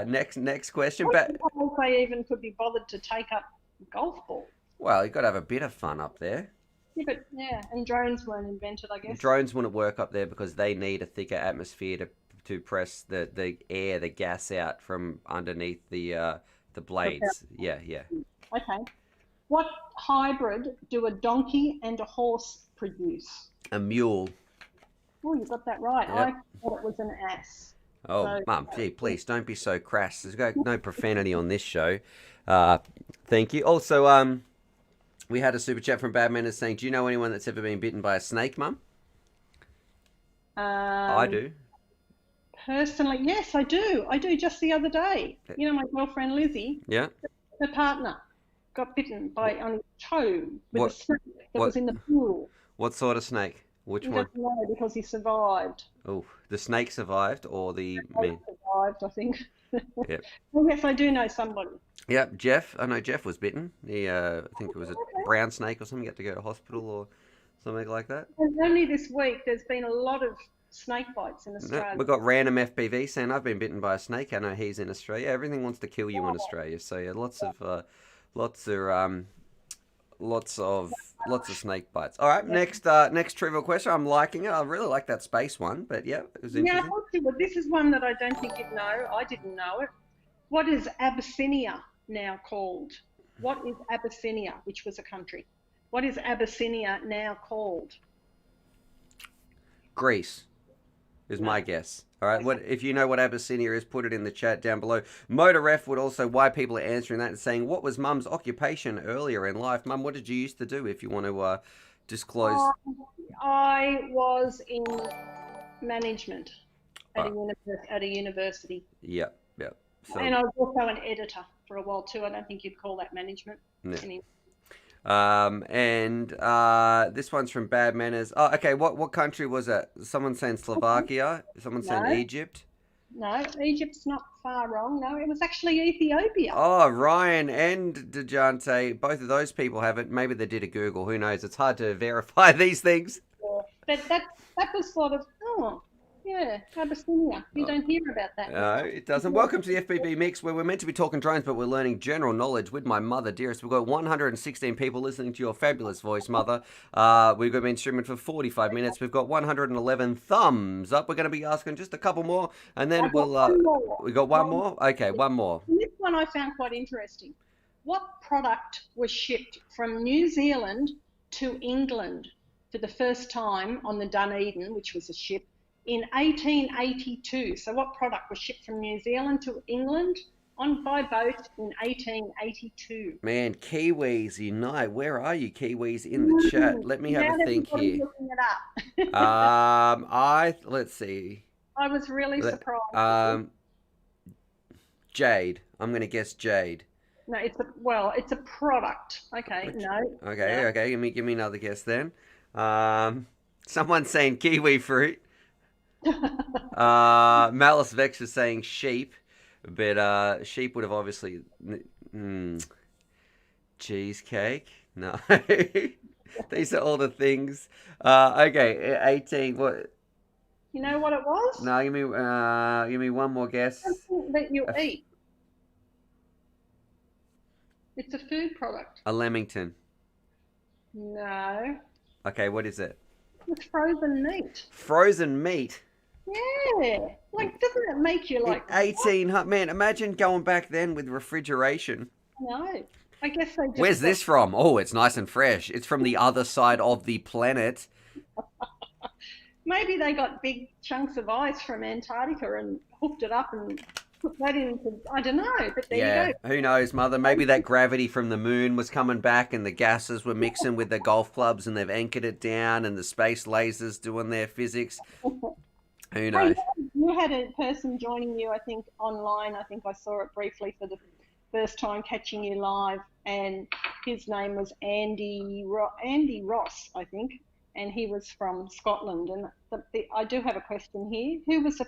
Next question. I don't know if they even could be bothered to take up golf ball. Well, you've got to have a bit of fun up there. Yeah, and drones weren't invented, I guess. Drones wouldn't work up there because they need a thicker atmosphere to press the gas out from underneath the blades. Yeah. Okay. What hybrid do a donkey and a horse produce? A mule. Oh, you got that right. Yep. I thought it was an ass. Oh, Mum, gee, please don't be so crass. There's no profanity on this show. Thank you. Also, we had a super chat from Bad Manners saying, "Do you know anyone that's ever been bitten by a snake, Mum?" I do. Personally, yes, I do. I do. Just the other day, you know, my girlfriend Lizzie. Yeah. Her partner got bitten on his toe with a snake that was in the pool. What sort of snake? Which one? He doesn't know because he survived. Oh, the snake survived, or the man? Survived, I think. Yep. Well, yes, I do know somebody. Yep, Jeff. I know Jeff was bitten. He, I think it was a brown snake or something. He had to go to hospital or something like that. And only this week, there's been a lot of snake bites in No, Australia. we've got random FPV saying I've been bitten by a snake. I know he's in Australia. Everything wants to kill you in Australia. So yeah, lots of lots of snake bites. All right, next trivial question. I'm liking it. I really like that space one, but yeah, it was Yeah, I interesting. thought you would. This is one that I don't think you'd know. I didn't know it. What is Abyssinia now called? What is Abyssinia, which was a country? What is Abyssinia now called? Greece is No. my guess. All right, Okay. what if you know what Abyssinia is? Put it in the chat down below. Motorref would also why people are answering that and saying what was Mum's occupation earlier in life. Mum, what did you used to do? If you want to disclose. I was in management at Ah. a university. Yeah, yeah. So, And I was also an editor for a while too. I don't think you'd call that management. yeah. Anyway. And this one's from Bad Manners. Oh, okay. What country was it? Someone saying Slovakia. Someone saying No. Egypt. No, Egypt's not far wrong. No, it was actually Ethiopia. Oh, Ryan and Dejante, both of those people have it. Maybe they did a Google. Who knows? It's hard to verify these things. But that was sort of, oh, yeah, Abyssinia. You don't hear about that. No, it doesn't. Welcome to the FPV Mix, where we're meant to be talking drones, but we're learning general knowledge with my mother, dearest. We've got 116 people listening to your fabulous voice, mother. We've been streaming for 45 minutes. We've got 111 thumbs up. We're going to be asking just a couple more, and then One more. we got one more? Okay, one more. And this one I found quite interesting. What product was shipped from New Zealand to England for the first time on the Dunedin, which was a ship, in 1882? So what product was shipped from New Zealand to England by boat in 1882? Man, Kiwis unite. Where are you, Kiwis, in the chat? Let me have a think here. Looking it up. Let's see. I was really surprised. Jade. I'm going to guess Jade. No, it's a product. Okay, no. Okay, no. okay. Give me another guess then. Someone's saying kiwi fruit. Malice Vex is saying sheep, but sheep would have obviously cheesecake. No, these are all the things. Okay, 18. What? You know what it was? No, give me one more guess. Something that you eat. It's a food product. A Lamington. No. Okay, what is it? It's frozen meat. Frozen meat. Yeah. Like, doesn't it make you like... 18, man, imagine going back then with refrigeration. No. I guess they just... Where's this from? Oh, it's nice and fresh. It's from the other side of the planet. Maybe they got big chunks of ice from Antarctica and hooked it up and put that into... I don't know, but there you go. Who knows, Mother? Maybe that gravity from the moon was coming back and the gases were mixing with the golf clubs and they've anchored it down and the space lasers doing their physics. Who knows? You had a person joining you, I think, online. I think I saw it briefly for the first time catching you live, and his name was Andy Ross, I think, and he was from Scotland. And I do have a question here. Who is a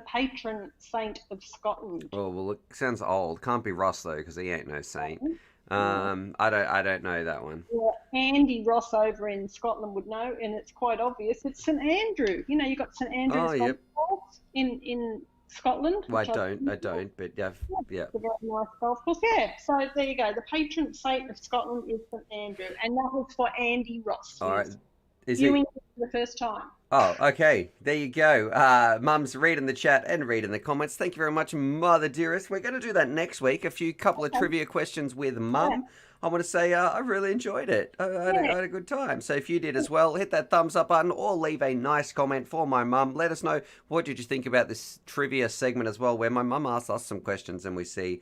patron saint of Scotland? Oh, well, it sounds old. Can't be Ross though, because he ain't no saint. I don't know that one. Well, Andy Ross over in Scotland would know, and it's quite obvious. It's St Andrew. You know, you got St Andrew's golf course in Scotland. Well, I don't, but yeah. It's a very nice golf course. Yeah, so there you go. The patron saint of Scotland is St Andrew, and that was for Andy Ross. All right. Is viewing it for the first time. Oh, okay. There you go. Mum's reading the chat and reading the comments. Thank you very much, Mother Dearest. We're going to do that next week. Couple of trivia questions with Mum. Yeah. I want to say I really enjoyed it. I had a good time. So if you did as well, hit that thumbs up button or leave a nice comment for my mum. Let us know what did you think about this trivia segment as well, where my mum asks us some questions and we see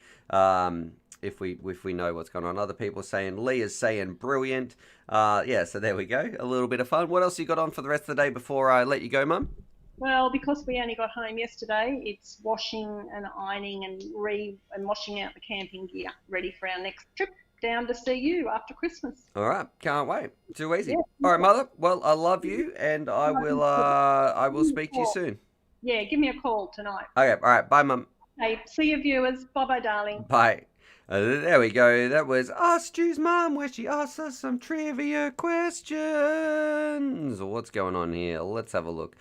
if we know what's going on. Other people saying, Lee is saying brilliant. Yeah, so there we go. A little bit of fun. What else you got on for the rest of the day before I let you go, Mum? Well, because we only got home yesterday, it's washing and ironing and washing out the camping gear, ready for our next trip down to see you after Christmas. All right, can't wait. Too easy. Yeah. All right, Mother. Well, I love you, and I will speak to you soon. Yeah, give me a call tonight. Okay. All right. Bye, Mum. Hey, see you, viewers. Bye, darling. Bye. There we go. That was Stu's mum, where she asked us some trivia questions. What's going on here? Let's have a look.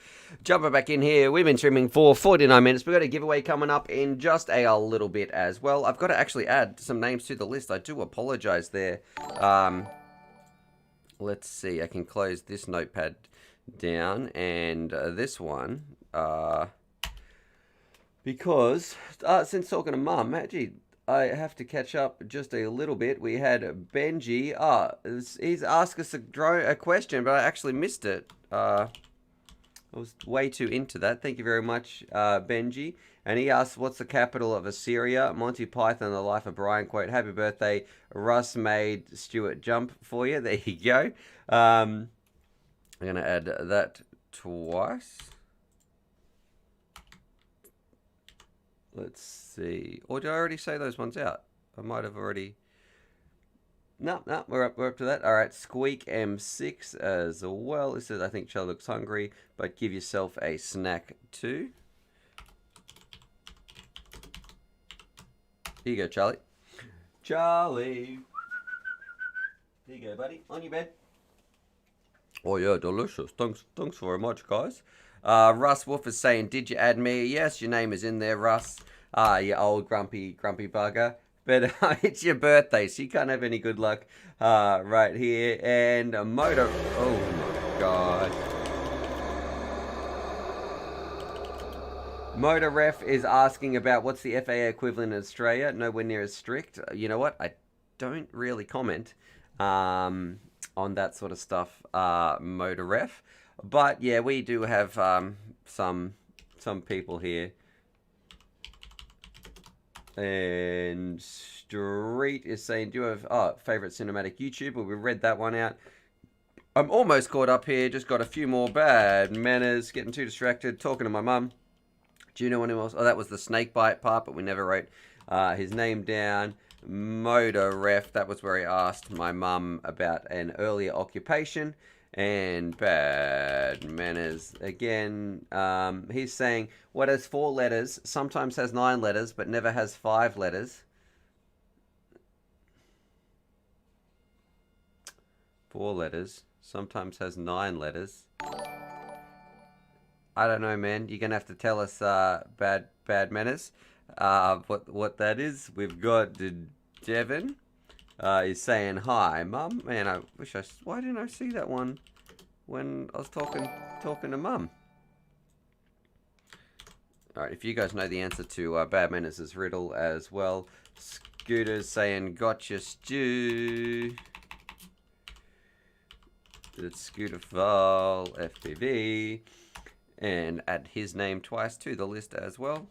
Jumping back in here. We've been streaming for 49 minutes. We've got a giveaway coming up in just a little bit as well. I've got to actually add some names to the list. I do apologize there. Let's see. I can close this notepad down and this one. Because since talking to mum, actually, I have to catch up just a little bit. We had Benji. He's asked us a question, but I actually missed it. I was way too into that. Thank you very much, Benji. And he asked, what's the capital of Assyria? Monty Python, The Life of Brian quote, happy birthday. Russ made Stuart jump for you. There you go. I'm going to add that twice. Let's see. Or did I already say those ones out? I might have already. No, we're up to that. All right, Squeak M6 as well. It says, I think Charlie looks hungry, but give yourself a snack too. Here you go, Charlie. Charlie. Here you go, buddy. On your bed. Oh, yeah, delicious. Thanks very much, guys. Russ Wolf is saying, did you add me? Yes, your name is in there, Russ. You old grumpy bugger. But it's your birthday, so you can't have any good luck right here. And a motor... Oh, my God. Motor Ref is asking about what's the FAA equivalent in Australia. Nowhere near as strict. You know what? I don't really comment on that sort of stuff, Motor Ref. But yeah, we do have some people here. And Street is saying, do you have favorite cinematic YouTuber? We read that one out. I'm almost caught up here. Just got a few more bad manners. Getting too distracted. Talking to my mum. Do you know anyone else? Oh, that was the snake bite part, but we never wrote his name down. Motor Ref. That was where he asked my mum about an earlier occupation. And bad manners again. He's saying, what has 4 letters, sometimes has 9 letters, but never has 5 letters? 4 letters, sometimes has 9 letters. I don't know, man. You're gonna have to tell us, bad manners, what that is. We've got Devin. He's saying, hi, Mum. Man, I wish why didn't I see that one when I was talking to Mum? Alright, if you guys know the answer to Bad Manners' riddle as well. Scooter's saying, gotcha, Stu. It's Scooter Fall, FPV. And add his name twice to the list as well.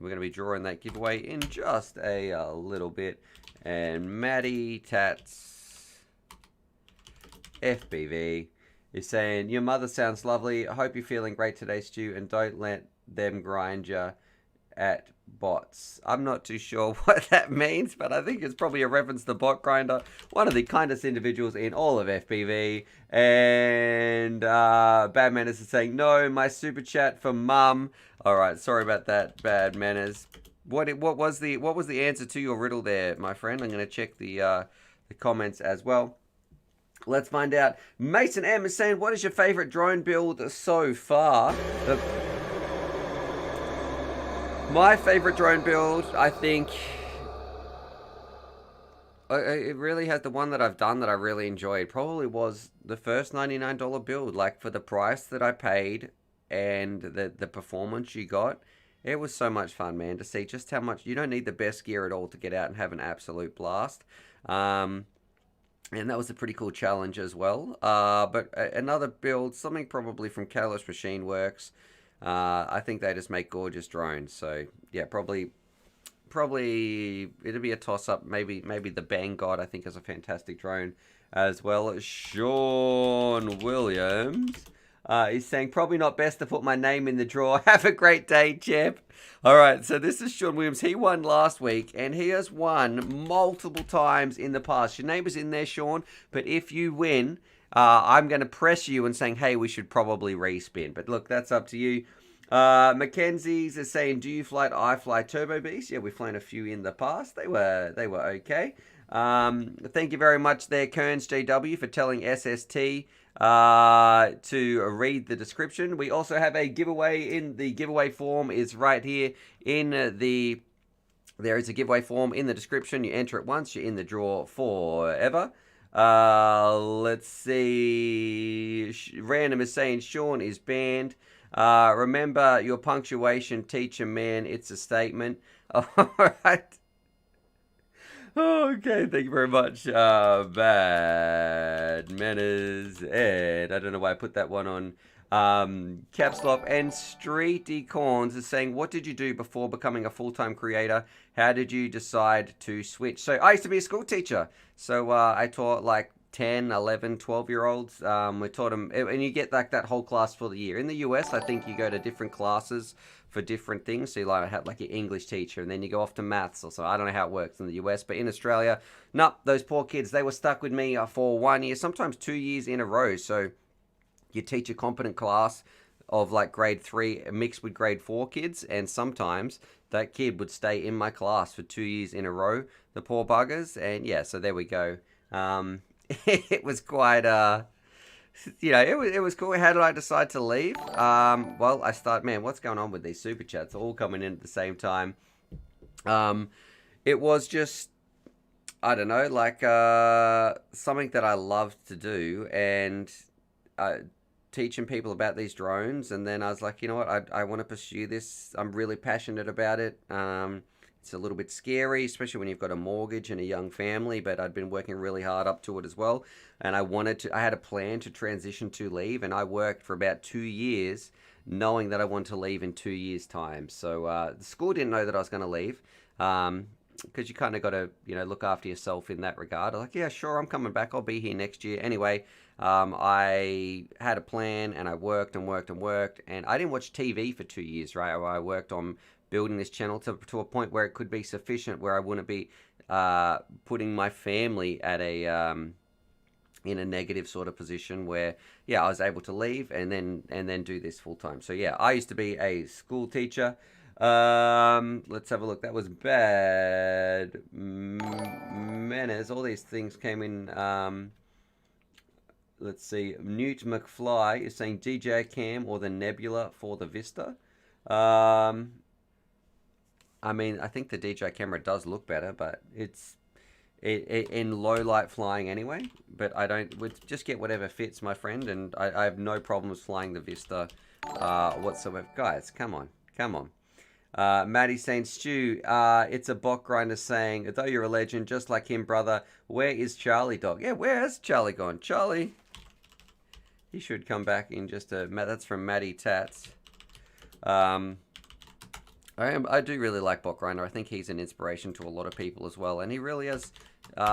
We're going to be drawing that giveaway in just a little bit. And Maddie Tats FPV is saying, your mother sounds lovely. I hope you're feeling great today, Stu, and don't let them grind you at bots. I'm not too sure what that means, but I think it's probably a reference to Bot Grinder, one of the kindest individuals in all of FPV. And Bad Manners is saying, no, my super chat for Mum. All right, sorry about that, Bad Manners. What was the answer to your riddle there, my friend? I'm going to check the comments as well. Let's find out. Mason M is saying, what is your favorite drone build so far? My favorite drone build, I think, it really has the one that I've done that I really enjoyed. Probably was the first $99 build. Like, for the price that I paid and the performance you got. It was so much fun, man, to see just how much... You don't need the best gear at all to get out and have an absolute blast. And that was a pretty cool challenge as well. But another build, something probably from Careless Machine Works. I think they just make gorgeous drones. So, yeah, probably it'll be a toss-up. Maybe the Bang God, I think, is a fantastic drone as well. Sean Williams... he's saying, probably not best to put my name in the draw. Have a great day, champ. All right, so this is Sean Williams. He won last week, and he has won multiple times in the past. Your name is in there, Sean, but if you win, I'm going to press you and saying, hey, we should probably respin. But look, that's up to you. Mackenzie's is saying, "Do you fly? I fly Turbo Beast. Yeah, we've flown a few in the past. They were okay. Thank you very much there, Kearns JW, for telling SST to read the description. We also have a giveaway. In the giveaway form is right here in the. There is a giveaway form in the description. You enter it once, you're in the draw forever. Let's see. Random is saying Sean is banned. Remember your punctuation, teacher, man. It's a statement. All right. Okay, thank you very much. Bad manners. And I don't know why I put that one on. Caps Lock and Streety Corns is saying, what did you do before becoming a full-time creator? How did you decide to switch? So I used to be a school teacher. So I taught like 10, 11, 12-year-olds. We taught them, and you get like that whole class for the year. In the US, I think you go to different classes for different things. So you like have like your English teacher, and then you go off to maths or so. I don't know how it works in the US, but in Australia, no, those poor kids, they were stuck with me for 1 year, sometimes 2 years in a row. So you teach a competent class of like grade 3 mixed with grade 4 kids, and sometimes that kid would stay in my class for 2 years in a row, the poor buggers. And yeah, so there we go. It was quite it was cool. How did I decide to leave? Well, man, what's going on with these super chats? All coming in at the same time. It was just, I don't know, like something that I loved to do, and teaching people about these drones. And then I was like, you know what, I want to pursue this. I'm really passionate about it. It's a little bit scary, especially when you've got a mortgage and a young family, but I'd been working really hard up to it as well. And I had a plan to transition to leave, and I worked for about 2 years knowing that I wanted to leave in 2 years' time. So the school didn't know that I was going to leave, because you kind of got to, look after yourself in that regard. I'm like, yeah, sure, I'm coming back. I'll be here next year. Anyway, I had a plan, and I worked and worked and worked, and I didn't watch TV for 2 years, right? I worked on building this channel to a point where it could be sufficient, where I wouldn't be putting my family at in a negative sort of position, where I was able to leave and then do this full time. So yeah, I used to be a school teacher. Let's have a look. That was bad manners. All these things came in. Let's see. Newt McFly is saying DJI Cam or the Nebula for the Vista. I mean, I think the DJI camera does look better, but it's in low light flying anyway. But just get whatever fits, my friend, and I have no problems flying the Vista whatsoever. Guys, come on. Maddie saying, Stu, it's a bot grinder saying, though you're a legend, just like him, brother, where is Charlie, dog? Yeah, where has Charlie gone? Charlie, he should come back in just a... That's from Maddie Tats. I do really like Bot Grinder. I think he's an inspiration to a lot of people as well. And he really has,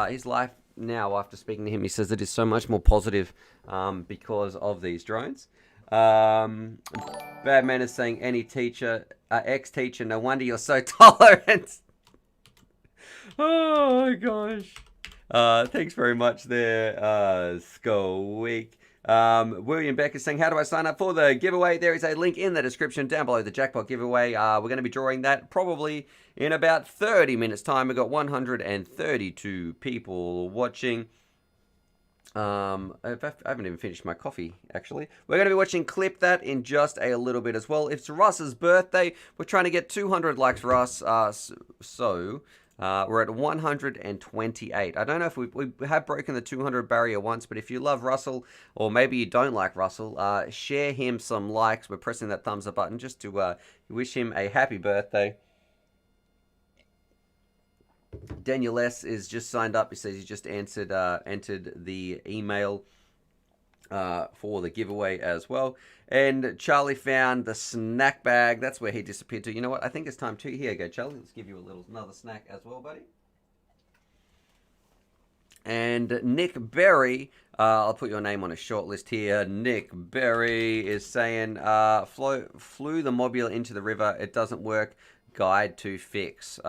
his life now, after speaking to him, he says it is so much more positive because of these drones. Badman is saying, any teacher, ex-teacher, no wonder you're so tolerant. Oh my gosh. Thanks very much there, Squeak. William Beck is saying, how do I sign up for the giveaway? There is a link in the description down below, the jackpot giveaway. We're going to be drawing that probably in about 30 minutes time. We've got 132 people watching. I haven't even finished my coffee, actually. We're going to be watching Clip That in just a little bit as well. It's Russ's birthday. We're trying to get 200 likes, Russ. We're at 128. I don't know if we have broken the 200 barrier once, but if you love Russell, or maybe you don't like Russell, share him some likes. We're pressing that thumbs up button just to wish him a happy birthday. Daniel S. is just signed up. He says he just entered the email for the giveaway as well. And Charlie found the snack bag. That's where he disappeared to. You know what? I think it's time to... Here you go, Charlie. Let's give you another snack as well, buddy. And Nick Berry, I'll put your name on a short list here. Nick Berry is saying, flew the Mobula into the river. It doesn't work. Guide to fix.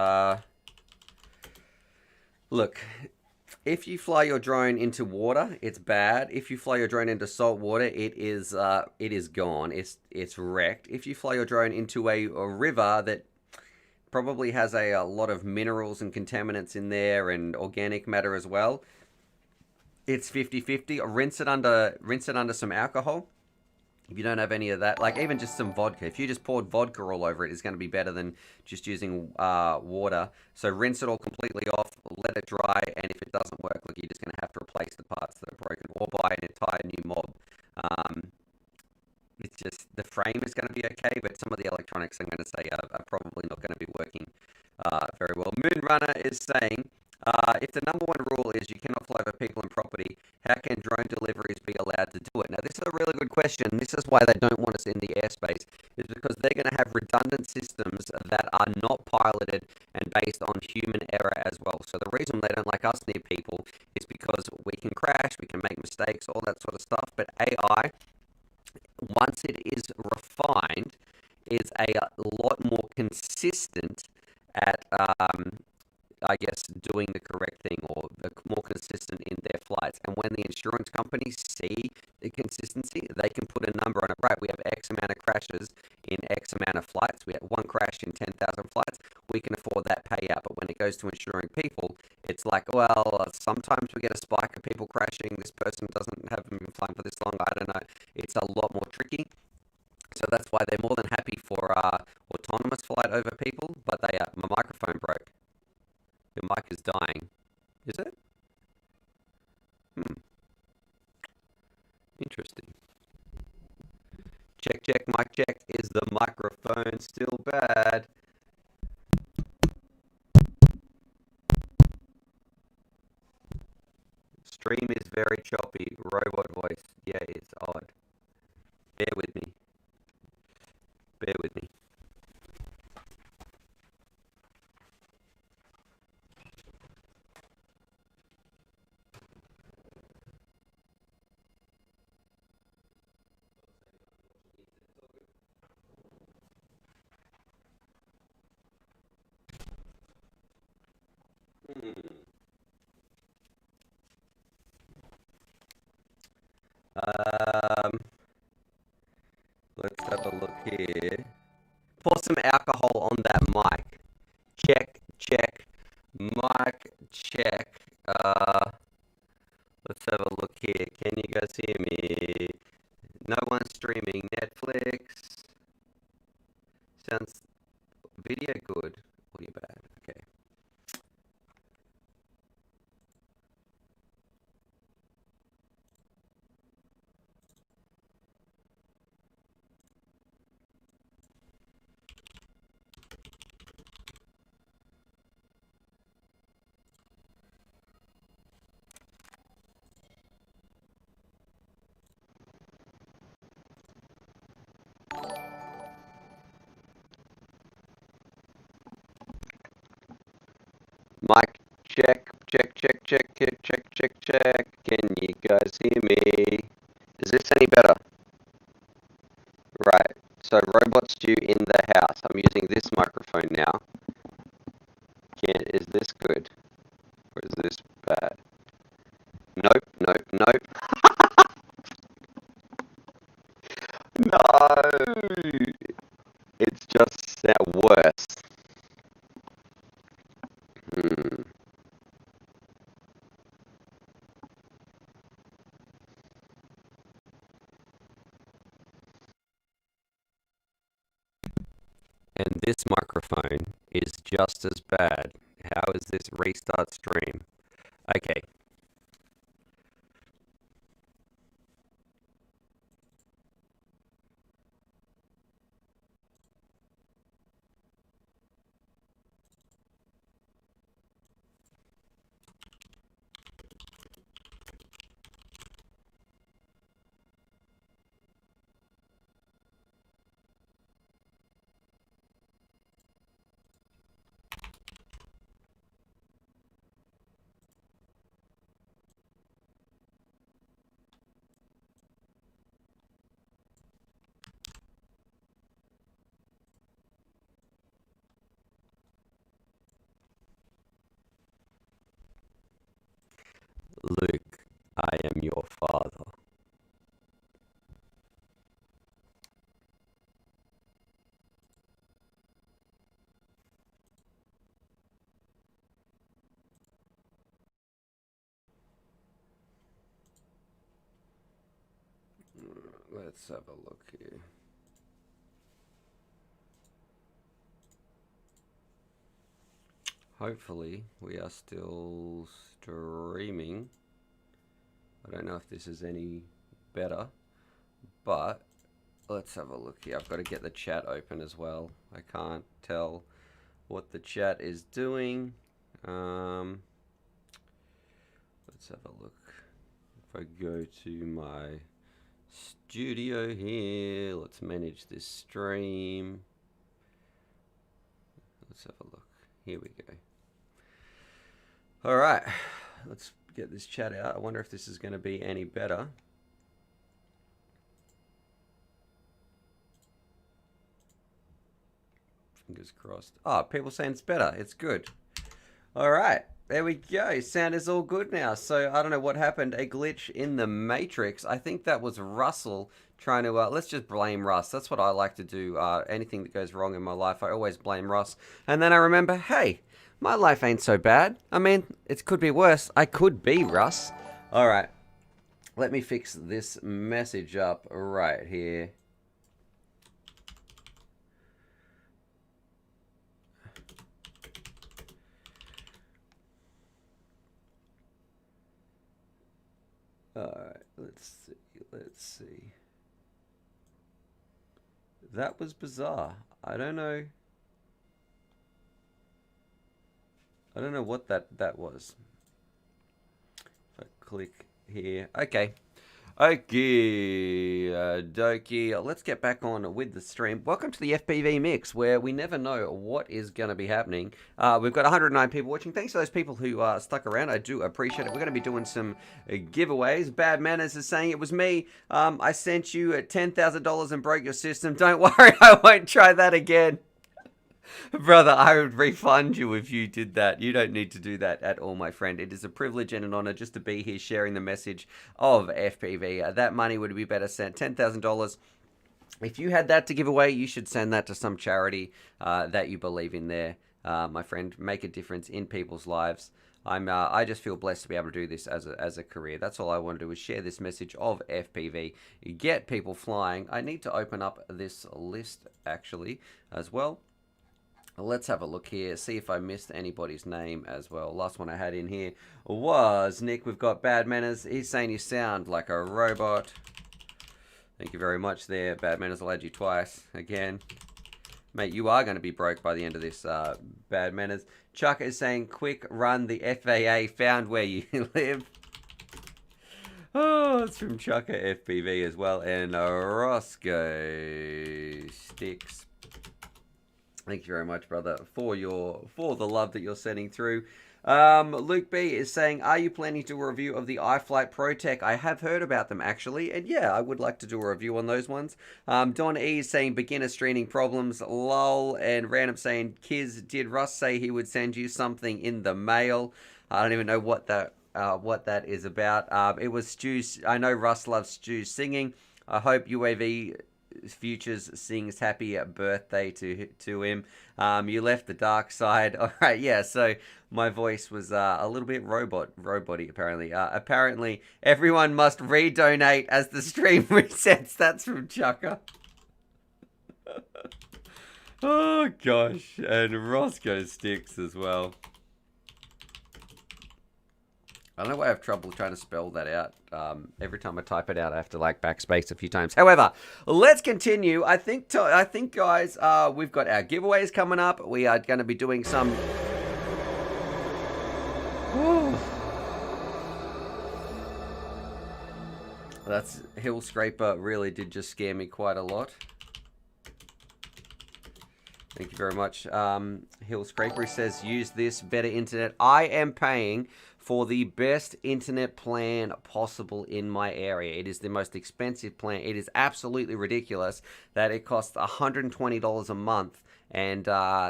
Look, If you fly your drone into water, it's bad. If you fly your drone into salt water, it is gone. It's wrecked. If you fly your drone into a river that probably has a lot of minerals and contaminants in there and organic matter as well, it's 50-50. Rinse it under some alcohol. If you don't have any of that, like even just some vodka, if you just poured vodka all over it, it's going to be better than just using water. So rinse it all completely off, let it dry, and if it doesn't work, look, you're just going to have to replace the parts that are broken or buy an entire new mob. Um, it's just the frame is going to be okay, but some of the electronics I'm going to say are probably not going to be working very well. Moonrunner is saying, if the number one rule is you cannot fly over people and property, how can drone deliveries be allowed to do it? Now, this is a really good question. This is why they don't want us in the airspace, is because they're going to have redundant systems that are not piloted and based on human error as well. So the reason they don't like us near people is because we can crash, we can make mistakes, all that sort of stuff. But AI, once it is refined, is a lot more consistent at I guess, doing the correct thing or more consistent in their flights. And when the insurance companies see the consistency, they can put a number on it. Right, we have X amount of crashes in X amount of flights. We have one crash in 10,000 flights. We can afford that payout. But when it goes to insuring people, it's like, well, sometimes we get a spike of people crashing. This person doesn't have been flying for this long. I don't know. It's a lot more tricky. So that's why they're more than happy for autonomous flight over people. But my microphone broke. Your mic is dying. Is it? Interesting. Check, check, mic check. Is the microphone still bad? Stream is very choppy. Robot voice. Yeah, it's odd. Bear with me. Bear with me. Um, let's have a look here. Pour some alcohol on that mic. Check, check, mic check. Let's have a look here. Can you guys hear me? No one's streaming Netflix. Sounds video good. Audio bad. Okay. Mic check, check, check, check, check, check, check, check. Can you guys hear me? Is this any better? Right. So robot stew in the house. I'm using this microphone now. Is this good? Or is this bad? Nope, nope, nope. No! It's just worse. And this microphone is just as bad. How is this restart stream? Okay. Luke, I am your father. Let's have a look here. Hopefully, we are still streaming. I don't know if this is any better, but let's have a look here. I've got to get the chat open as well. I can't tell what the chat is doing. Let's have a look. If I go to my studio here, let's manage this stream. Let's have a look. Here we go. All right, let's get this chat out. I wonder if this is going to be any better. Fingers crossed. Oh, people saying it's better. It's good. All right, there we go. Sound is all good now. So I don't know what happened. A glitch in the Matrix. I think that was Russell trying to, let's just blame Russ. That's what I like to do. Anything that goes wrong in my life, I always blame Russ. And then I remember, hey, my life ain't so bad. I mean, it could be worse. I could be Russ. All right. Let me fix this message up right here. All right. Let's see. That was bizarre. I don't know what that was. If I click here. Okay. Okay, dokie. Let's get back on with the stream. Welcome to the FPV mix, where we never know what is going to be happening. We've got 109 people watching. Thanks to those people who stuck around. I do appreciate it. We're going to be doing some giveaways. Bad Manners is saying it was me. I sent you $10,000 and broke your system. Don't worry, I won't try that again. Brother, I would refund you if you did that. You don't need to do that at all, my friend. It is a privilege and an honor just to be here sharing the message of FPV. That money would be better sent. $10,000. If you had that to give away, you should send that to some charity that you believe in there, my friend. Make a difference in people's lives. I just feel blessed to be able to do this as a career. That's all I want to do is share this message of FPV. Get people flying. I need to open up this list, actually, as well. Let's have a look here, see if I missed anybody's name as well. Last one I had in here was Nick. We've got Bad Manners. He's saying you sound like a robot. Thank you very much there. Bad Manners, I'll add you twice. Again. Mate, you are going to be broke by the end of this, Bad Manners. Chuck is saying, quick run, the FAA found where you live. Oh, it's from Chucker FPV as well. And Roscoe Sticks. Thank you very much, brother, for the love that you're sending through. Luke B is saying, are you planning to do a review of the iFlight Pro Tech? I have heard about them, actually, and yeah, I would like to do a review on those ones. Don E is saying, beginner streaming problems, lol, and Random saying, Kiz, did Russ say he would send you something in the mail? I don't even know what that is about. It was Stu. I know Russ loves Stu singing. I hope UAVPOOCHES sings happy birthday to him. You left the dark side. All right, yeah, so my voice was a little bit robot-y, apparently. Apparently, everyone must redonate as the stream resets. That's from Chucker. Oh, gosh. And Roscoe Sticks as well. I don't know why I have trouble trying to spell that out. Every time I type it out, I have to like backspace a few times. However, let's continue. I think, guys, we've got our giveaways coming up. We are going to be doing some. Woo. That's Hill Scraper. Really did just scare me quite a lot. Thank you very much. Hill Scraper says, use this better internet. I am paying for the best internet plan possible in my area. It is the most expensive plan. It is absolutely ridiculous that it costs $120 a month, and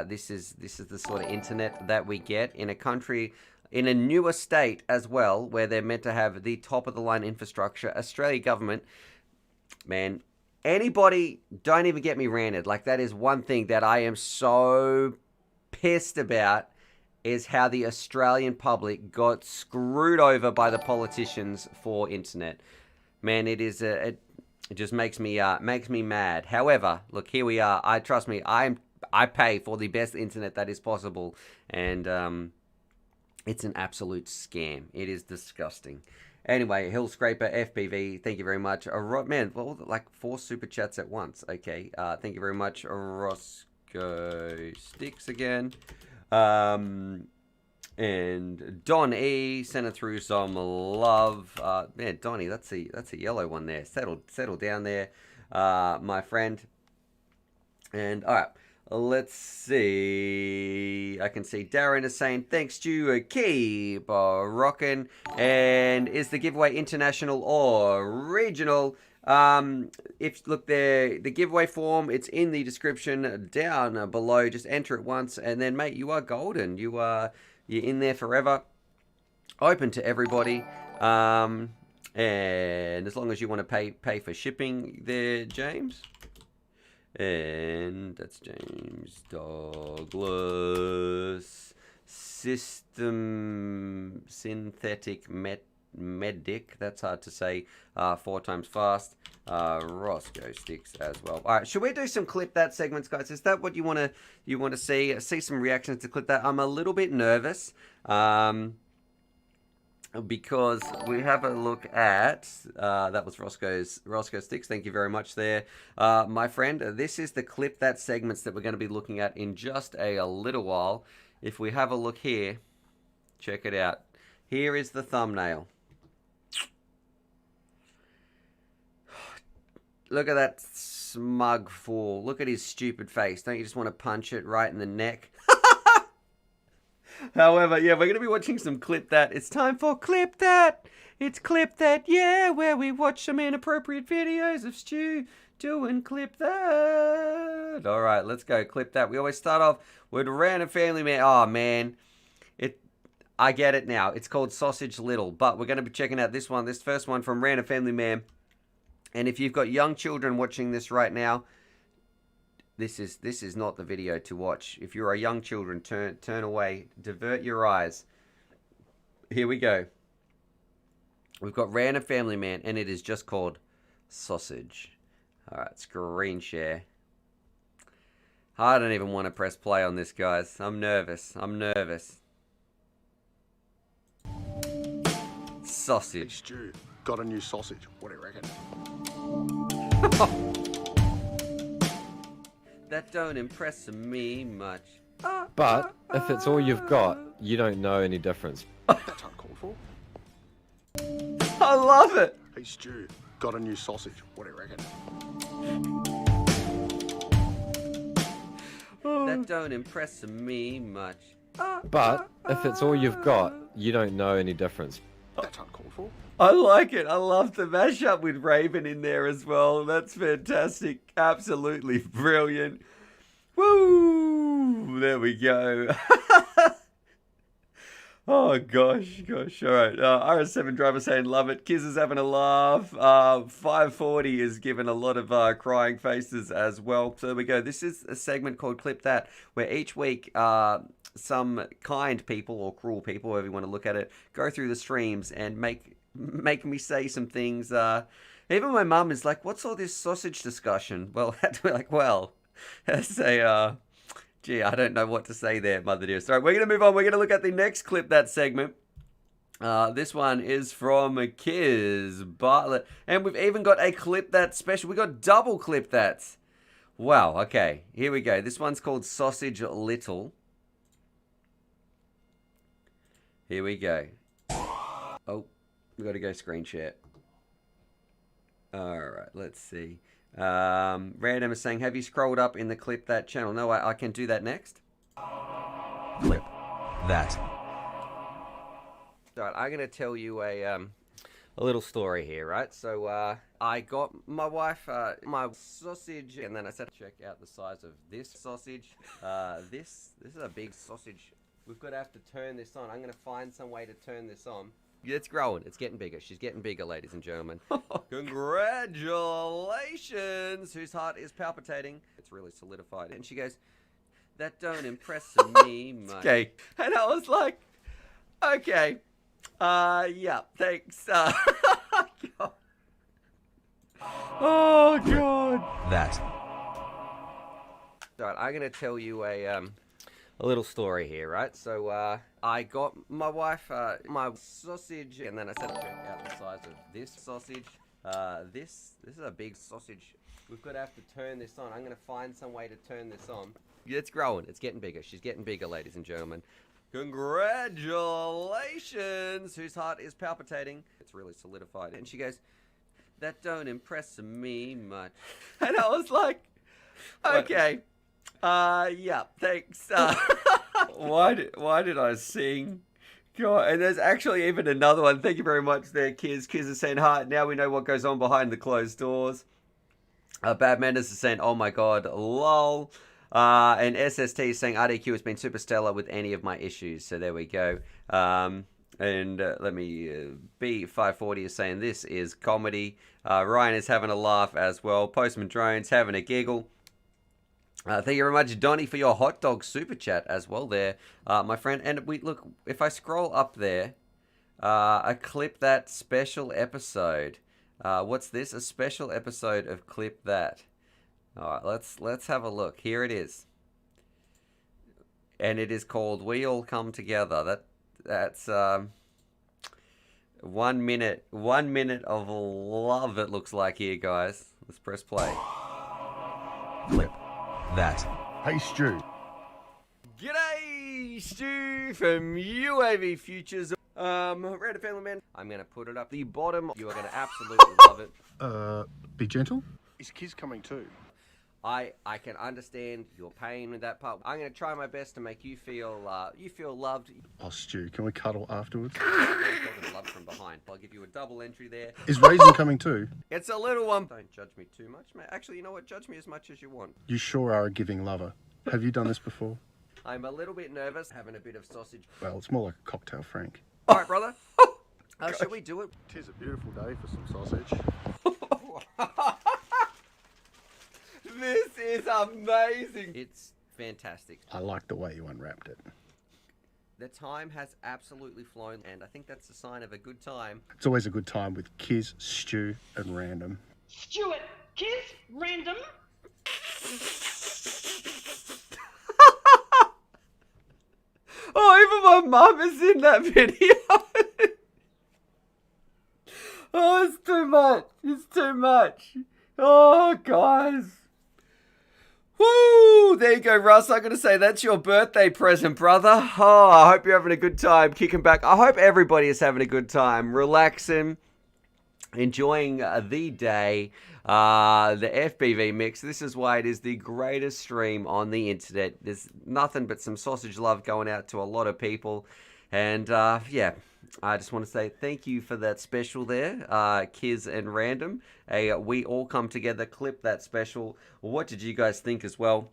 this is the sort of internet that we get in a country in a newer state as well, where they're meant to have the top of the line infrastructure, Australia government, man, anybody, don't even get me ranted. Like, that is one thing that I am so pissed about, is how the Australian public got screwed over by the politicians for internet. Man, it just makes me mad. However, look, here we are. Trust me, I pay for the best internet that is possible, and it's an absolute scam. It is disgusting. Anyway, Hill Scraper FPV, thank you very much. Man, well, like 4 super chats at once. Okay, thank you very much, Roscoe Sticks again. And Donnie sending through some love. Man, Donnie, that's a yellow one there. Settle down there, my friend. And all right, let's see. I can see Darren is saying thanks to keep rocking. And is the giveaway international or regional? If look there, the giveaway form, it's in the description down below. Just enter it once, and then mate, you are golden. You're in there forever. Open to everybody. And as long as you want to pay for shipping there, James. And that's James Douglas. System synthetic medic, that's hard to say, 4 times fast. Roscoe Sticks as well. All right, should we do some clip that segments, guys? Is that what you want to see some reactions to clip that? I'm a little bit nervous because we have a look at that was Roscoe Sticks. Thank you very much there, my friend. This is the clip that segments that we're going to be looking at in just a little while. If we have a look here, check it out. Here is the thumbnail. Look at that smug fool. Look at his stupid face. Don't you just want to punch it right in the neck? However, yeah, we're going to be watching some Clip That. It's time for Clip That. It's Clip That, yeah, where we watch some inappropriate videos of Stu doing Clip That. All right, let's go. Clip That. We always start off with Random Family Man. Oh, man. I get it now. It's called Sausage Little, but we're going to be checking out this first one from Random Family Man. And if you've got young children watching this right now, this is not the video to watch. If you're a young children, turn away, divert your eyes. Here we go. We've got Random Family Man, and it is just called Sausage. All right, screen share. I don't even want to press play on this, guys. I'm nervous. Sausage. Stu, got a new sausage. What do you reckon? That don't impress me much. But if it's all you've got, you don't know any difference. That's uncalled for. I love it. Hey Stu, got a new sausage. What do you reckon? That don't impress me much. But if it's all you've got, you don't know any difference. That's uncalled for. I like it. I love the mashup with Raven in there as well. That's fantastic. Absolutely brilliant. Woo! There we go. Oh, gosh. All right. RS7 driver saying love it. Kiz is having a laugh. 540 is giving a lot of crying faces as well. So there we go. This is a segment called Clip That, where each week some kind people or cruel people, however you want to look at it, go through the streams and make me say some things. Even my mum is like, what's all this sausage discussion? Well, we're like, well, that's a, gee, I don't know what to say there, mother dear. So we're going to move on. We're going to look at the next Clip That segment. This one is from Kiz Bartlett. And we've even got a Clip That special. We got double Clip That's. Wow, okay. Here we go. This one's called Sausage Little. Here we go. Oh, we got to go screen share. All right, let's see. Random is saying, have you scrolled up in the Clip That channel? No, I can do that next. Clip That. All right, I'm going to tell you a little story here, right? So I got my wife my sausage, and then I said, check out the size of this sausage. This is a big sausage We've got to have to turn this on. I'm going to find some way to turn this on. It's growing. It's getting bigger. She's getting bigger, ladies and gentlemen. Congratulations. Whose heart is palpitating? It's really solidified. And she goes, that don't impress me much. Okay. And I was like, okay. Yeah, thanks. Oh, God. That. All right, I'm going to tell you a little story here, right? So, I got my wife my sausage, and then I said, check out the size of this sausage. This is a big sausage. We've got to have to turn this on. I'm going to find some way to turn this on. It's growing. It's getting bigger. She's getting bigger, ladies and gentlemen. Congratulations. Whose heart is palpitating? It's really solidified. And she goes, that don't impress me much. And I was like, okay. Yeah, thanks. Why did I sing? God, and there's actually even another one. Thank you very much there, Kiz. Kiz is saying, heart, now we know what goes on behind the closed doors. Bad Manners is saying, oh my God, lol. And SST is saying, RDQ has been super stellar with any of my issues. So there we go. And let me, B540 is saying, this is comedy. Ryan is having a laugh as well. Postman Drones having a giggle. Thank you very much, Donnie, for your hot dog super chat as well there, my friend. And we look, if I scroll up there, I clip that special episode. What's this? A special episode of Clip That. All right, let's have a look. Here it is, and it is called "We All Come Together." That's 1 minute. 1 minute of love. It looks like here, guys. Let's press play. Clip. That. Hey, Stu. G'day, Stu from UAVPOOCHES. Random Family Man. I'm gonna put it up the bottom. You are gonna absolutely love it. Be gentle. Is Kiz coming too? I can understand your pain with that part. I'm gonna try my best to make you feel loved. Oh, Stu, can we cuddle afterwards? Love from behind. I'll give you a double entry there. Is Raisin coming too? It's a little one. Don't judge me too much, mate. Actually, you know what? Judge me as much as you want. You sure are a giving lover. Have you done this before? I'm a little bit nervous, having a bit of sausage. Well, it's more like a cocktail, Frank. All right, brother. Shall we do it? Tis a beautiful day for some sausage. This is amazing. It's fantastic. I like the way you unwrapped it. The time has absolutely flown, and I think that's a sign of a good time. It's always a good time with Kiz, Stu, and Random. Stuart, Kiz, Random. Oh, even my mum is in that video. Oh, it's too much. It's too much. Oh, guys. Woo! There you go, Russ. I'm going to say that's your birthday present, brother. Oh, I hope you're having a good time kicking back. I hope everybody is having a good time, relaxing, enjoying the day, the FPV mix. This is why it is the greatest stream on the internet. There's nothing but some sausage love going out to a lot of people. And, yeah, I just want to say thank you for that special there, Kiz and Random. We All Come Together clip, that special. What did you guys think as well?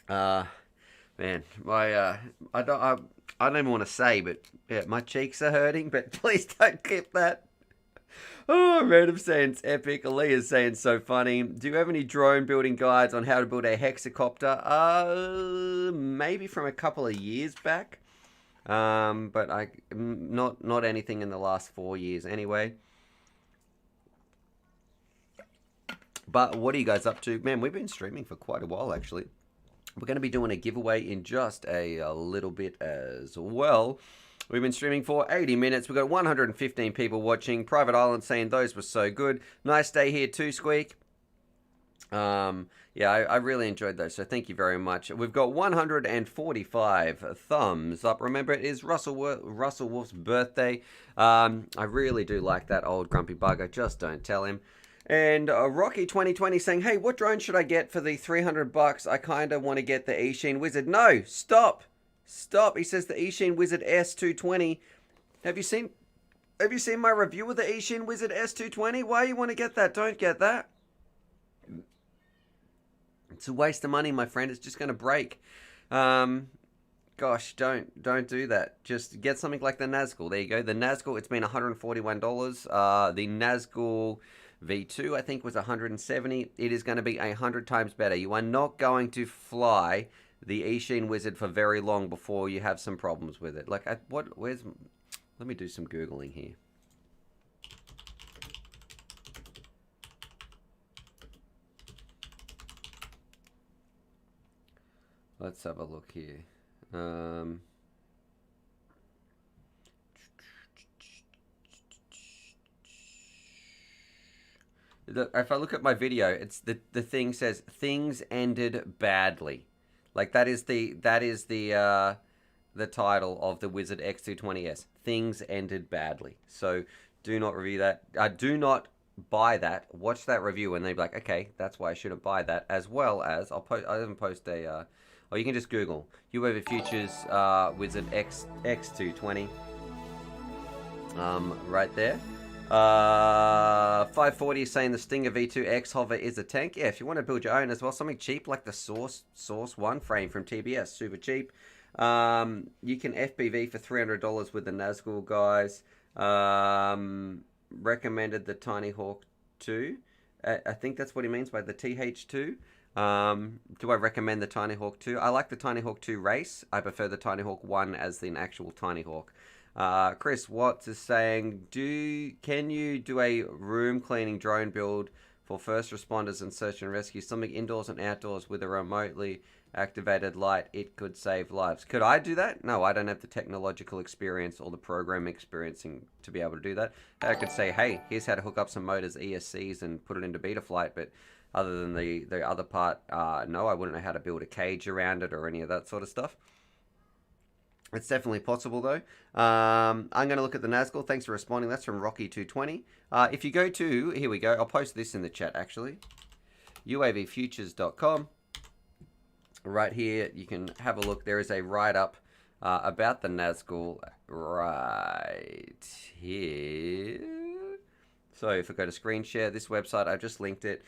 Man, I don't even want to say, but yeah, my cheeks are hurting. But please don't clip that. Oh, Random saying it's epic. Ali is saying so funny. Do you have any drone building guides on how to build a hexacopter? Maybe from a couple of years back. But not anything in the last 4 years anyway. But what are you guys up to? Man, we've been streaming for quite a while actually. We're going to be doing a giveaway in just a little bit as well. We've been streaming for 80 minutes. We've got 115 people watching. Private Island saying those were so good. Nice day here too, Squeak. Yeah, I really enjoyed those, so thank you very much. We've got 145 thumbs up. Remember, it is Russell Wolf's birthday. I really do like that old grumpy bugger. Just don't tell him. And Rocky 2020 saying, hey, what drone should I get for the $300? I kind of want to get the Eachine Wizard. No, stop. Stop. He says the Eachine Wizard S220. Have you seen my review of the Eachine Wizard S220? Why you want to get that? Don't get that. It's a waste of money, my friend. It's just going to break. Gosh, don't do that. Just get something like the Nazgul. There you go. The Nazgul, it's been $141. The Nazgul V2, I think, was 170. It is going to be 100 times better. You are not going to fly the Ishin Wizard for very long before you have some problems with it. Like, let me do some Googling here. Let's have a look here. If I look at my video, it's the thing says things ended badly. Like that is the title of the Wizard X220S. Things ended badly. So do not review that. Do not buy that. Watch that review and they'll be like, okay, that's why I shouldn't buy that. As well as I even post a. Or you can just Google UAVPOOCHES Wizard X220. Right there. 540 is saying the Stinger V2 X Hover is a tank. Yeah, if you want to build your own as well, something cheap like the Source 1 frame from TBS, super cheap. You can FPV for $300 with the Nazgul, guys. Recommended the Tiny Hawk 2. I think that's what he means by the TH2. Do I recommend the Tiny Hawk 2? I like the Tiny Hawk 2 race. I prefer the Tiny Hawk 1 as the actual Tiny Hawk. Chris Watts is saying, can you do a room cleaning drone build for first responders and search and rescue? Something indoors and outdoors with a remotely activated light. It could save lives. Could I do that? No, I don't have the technological experience or the program experiencing to be able to do that. I could say, hey, here's how to hook up some motors, ESCs, and put it into beta flight, but other than the other part, no, I wouldn't know how to build a cage around it or any of that sort of stuff. It's definitely possible, though. I'm going to look at the Nazgul. Thanks for responding. That's from Rocky220. If you go to, here we go. I'll post this in the chat, actually. UAVPOOCHES.com. Right here, you can have a look. There is a write-up about the Nazgul right here. So if I go to screen share, this website, I've just linked it.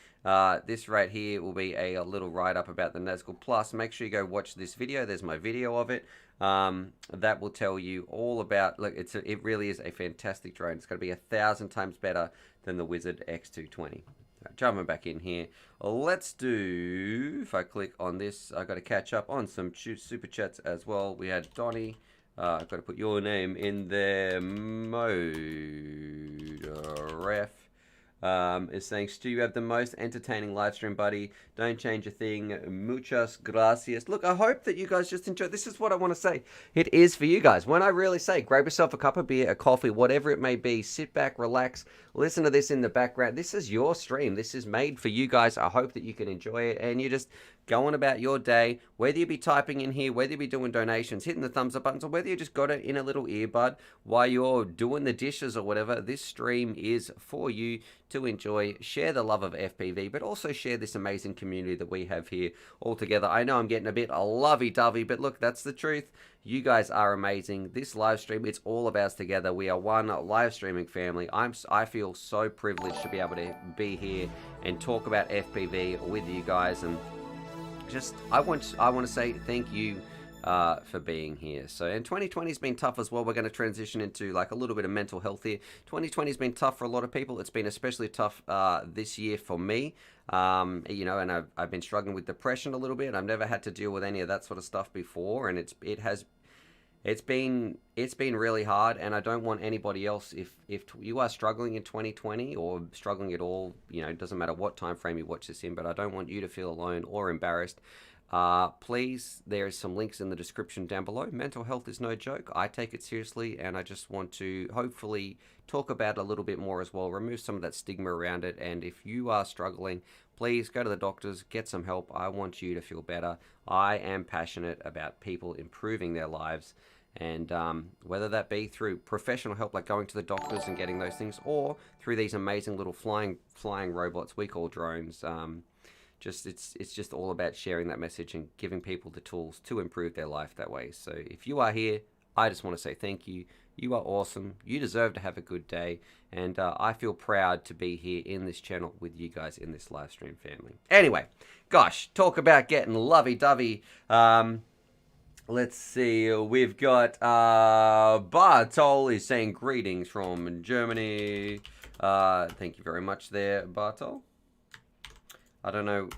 This right here will be a little write-up about the Nazgul. Plus, make sure you go watch this video. There's my video of it. That will tell you all about, look, it really is a fantastic drone. It's going to be 1,000 times better than the Wizard X220. Right, jumping back in here. Let's do, if I click on this, I've got to catch up on some super chats as well. We had Donnie. I've got to put your name in there. Ref is saying, Stu, you have the most entertaining live stream, buddy. Don't change a thing. Muchas gracias. Look, I hope that you guys just enjoy. This is what I want to say. It is for you guys. When I really say, grab yourself a cup of beer, a coffee, whatever it may be. Sit back, relax, listen to this in the background. This is your stream. This is made for you guys. I hope that you can enjoy it. And you just going about your day, whether you be typing in here, whether you be doing donations, hitting the thumbs up buttons, or whether you just got it in a little earbud while you're doing the dishes or whatever, this stream is for you to enjoy. Share the love of FPV, but also share this amazing community that we have here all together. I know I'm getting a bit lovey-dovey, but look, that's the truth. You guys are amazing. This live stream, it's all about us together. We are one live streaming family. I feel so privileged to be able to be here and talk about FPV with you guys, and just I want to say thank you for being here. So, and 2020 has been tough as well. We're going to transition into like a little bit of mental health here. 2020 has been tough for a lot of people. It's been especially tough this year for me. You know, and I've been struggling with depression a little bit. I've never had to deal with any of that sort of stuff before, and it's been really hard, and I don't want anybody else, if you are struggling in 2020 or struggling at all, you know, it doesn't matter what time frame you watch this in, but I don't want you to feel alone or embarrassed. Please, there is some links in the description down below. Mental health is no joke. I take it seriously, and I just want to hopefully talk about it a little bit more as well, remove some of that stigma around it. And if you are struggling, please go to the doctors, get some help. I want you to feel better. I am passionate about people improving their lives, and whether that be through professional help like going to the doctors and getting those things, or through these amazing little flying robots we call drones. It's just all about sharing that message and giving people the tools to improve their life that way. So if you are here, I just want to say thank you. You are awesome. You deserve to have a good day. And I feel proud to be here in this channel with you guys in this live stream family. Anyway, gosh, talk about getting lovey-dovey. Let's see. We've got Bartol is saying greetings from Germany. Thank you very much there, Bartol. I don't know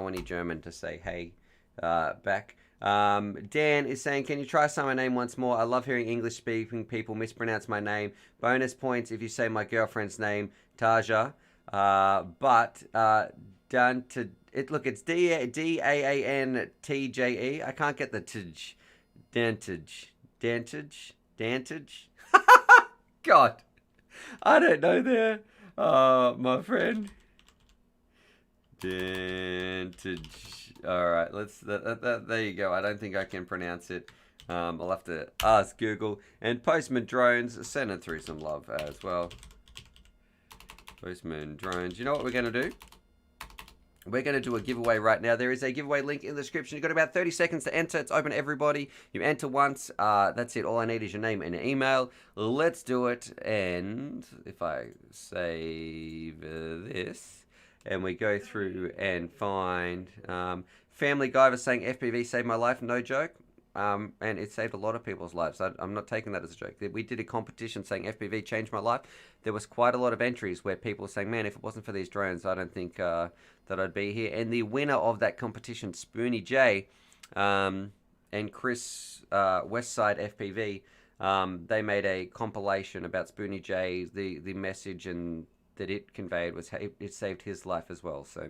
any German to say hey back. Dan is saying, can you try saying my name once more? I love hearing English speaking people mispronounce my name. Bonus points if you say my girlfriend's name, Taja. But it's Daantje. I can't get the tj. Dantage. God, I don't know there. My friend. Dantage. All right, there you go. I don't think I can pronounce it. I'll have to ask Google. And Postman Drones, sending through some love as well. Postman Drones. You know what we're going to do? We're going to do a giveaway right now. There is a giveaway link in the description. You've got about 30 seconds to enter. It's open to everybody. You enter once. That's it. All I need is your name and an email. Let's do it. And if I save this and we go through and find Family Guy was saying FPV saved my life. No joke. And it saved a lot of people's lives. I'm not taking that as a joke. We did a competition saying FPV changed my life. There was quite a lot of entries where people were saying, man, if it wasn't for these drones, I don't think that I'd be here. And the winner of that competition, Spoonie J, and Chris Westside FPV, they made a compilation about Spoonie J. The message and that it conveyed was it saved his life as well. So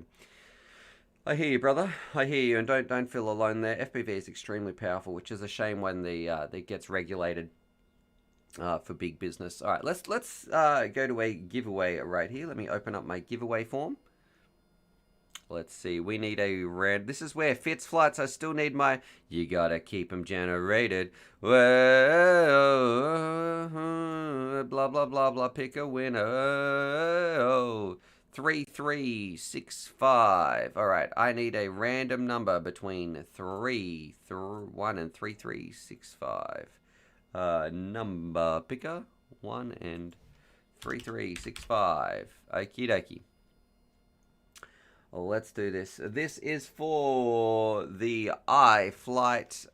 I hear you, brother. I hear you, and don't feel alone there. FPV is extremely powerful, which is a shame when it gets regulated for big business. All right, let's go to a giveaway right here. Let me open up my giveaway form. Let's see. We need a red. This is where Fitz Flights. I still need my. You gotta keep them generated. Whoa, blah blah blah blah. Pick a winner. Oh. 3365. All right, I need a random number between 1 and 3365. Number picker 1 and 3365. Okie dokie. Let's do this. This is for the iFlight.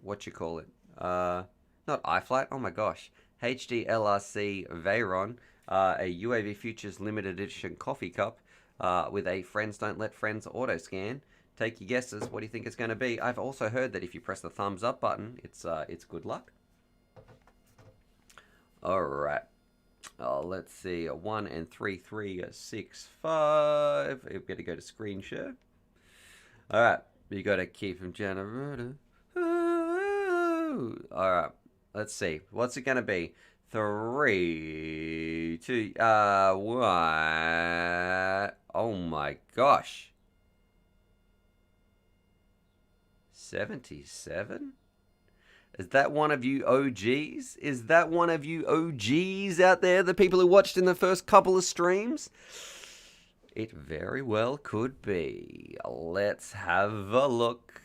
What you call it? Not iFlight. Oh my gosh. HDLRC Veyron. A UAVPOOCHES limited edition coffee cup with a Friends Don't Let Friends auto scan. Take your guesses. What do you think it's going to be? I've also heard that if you press the thumbs up button, it's good luck. All right. Let's see. 1 and 3365. We've got to go to screen share. All right. You got to keep them generated. All right. Let's see. What's it going to be? 3, 2, 1. Oh my gosh. 77? Is that one of you OGs? Is that one of you OGs out there? The people who watched in the first couple of streams? It very well could be. Let's have a look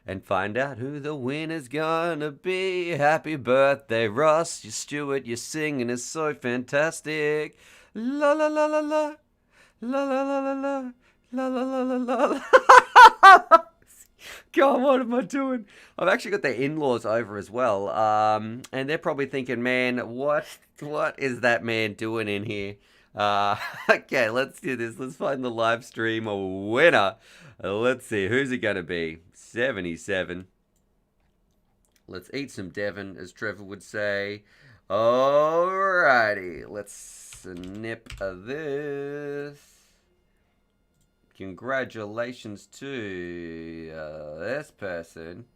and find out who the winner's gonna be. Happy birthday, Ross. You Stuart, your singing is so fantastic. La la la la la. La la la la la. La la la la la. God, what am I doing? I've actually got their in-laws over as well. And they're probably thinking, man, what is that man doing in here? Okay, let's do this. Let's find the live stream winner. Let's see, who's it gonna be? 77. Let's eat some Devon, as Trevor would say. Alrighty, let's snip this. Congratulations to this person.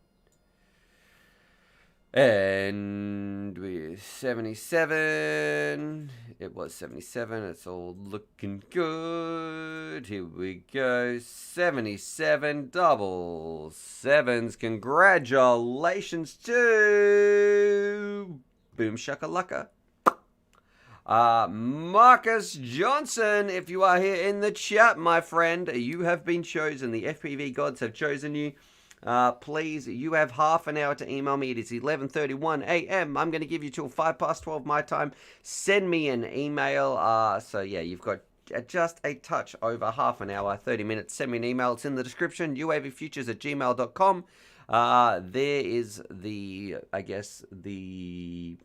And we're 77. It was 77. It's all looking good. Here we go. 77 double sevens. Congratulations to Boom Shakalaka. Marcus Johnson, if you are here in the chat, my friend, you have been chosen. The FPV gods have chosen you. Please, you have half an hour to email me. It is 11:31 a.m. I'm going to give you till 12:05 my time. Send me an email. So yeah, you've got just a touch over half an hour, 30 minutes. Send me an email. It's in the description, uavpooches@gmail.com. There is the, I guess, the...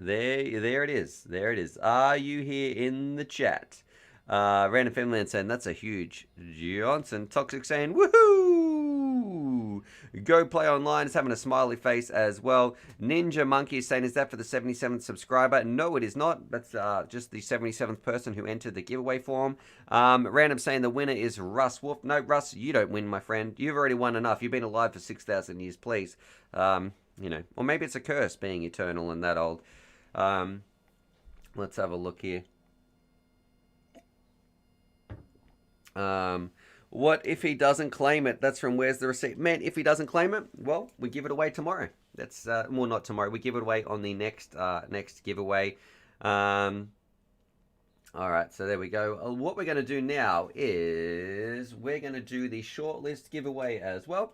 There it is. There it is. Are you here in the chat? Random Finland saying, that's a huge. Johnson Toxic saying, woohoo! Go Play Online is having a smiley face as well. Ninja Monkey is saying, is that for the 77th subscriber? No, it is not. That's just the 77th person who entered the giveaway form. Random saying the winner is Russ Wolf. No, Russ, you don't win, my friend. You've already won enough. You've been alive for 6,000 years, please. You know, or maybe it's a curse being eternal and that old. Let's have a look here. What if he doesn't claim it? That's from Where's the Receipt? Man, if he doesn't claim it, well, we give it away tomorrow. That's, well, not tomorrow. We give it away on the next giveaway. All right, so there we go. What we're going to do now is we're going to do the shortlist giveaway as well.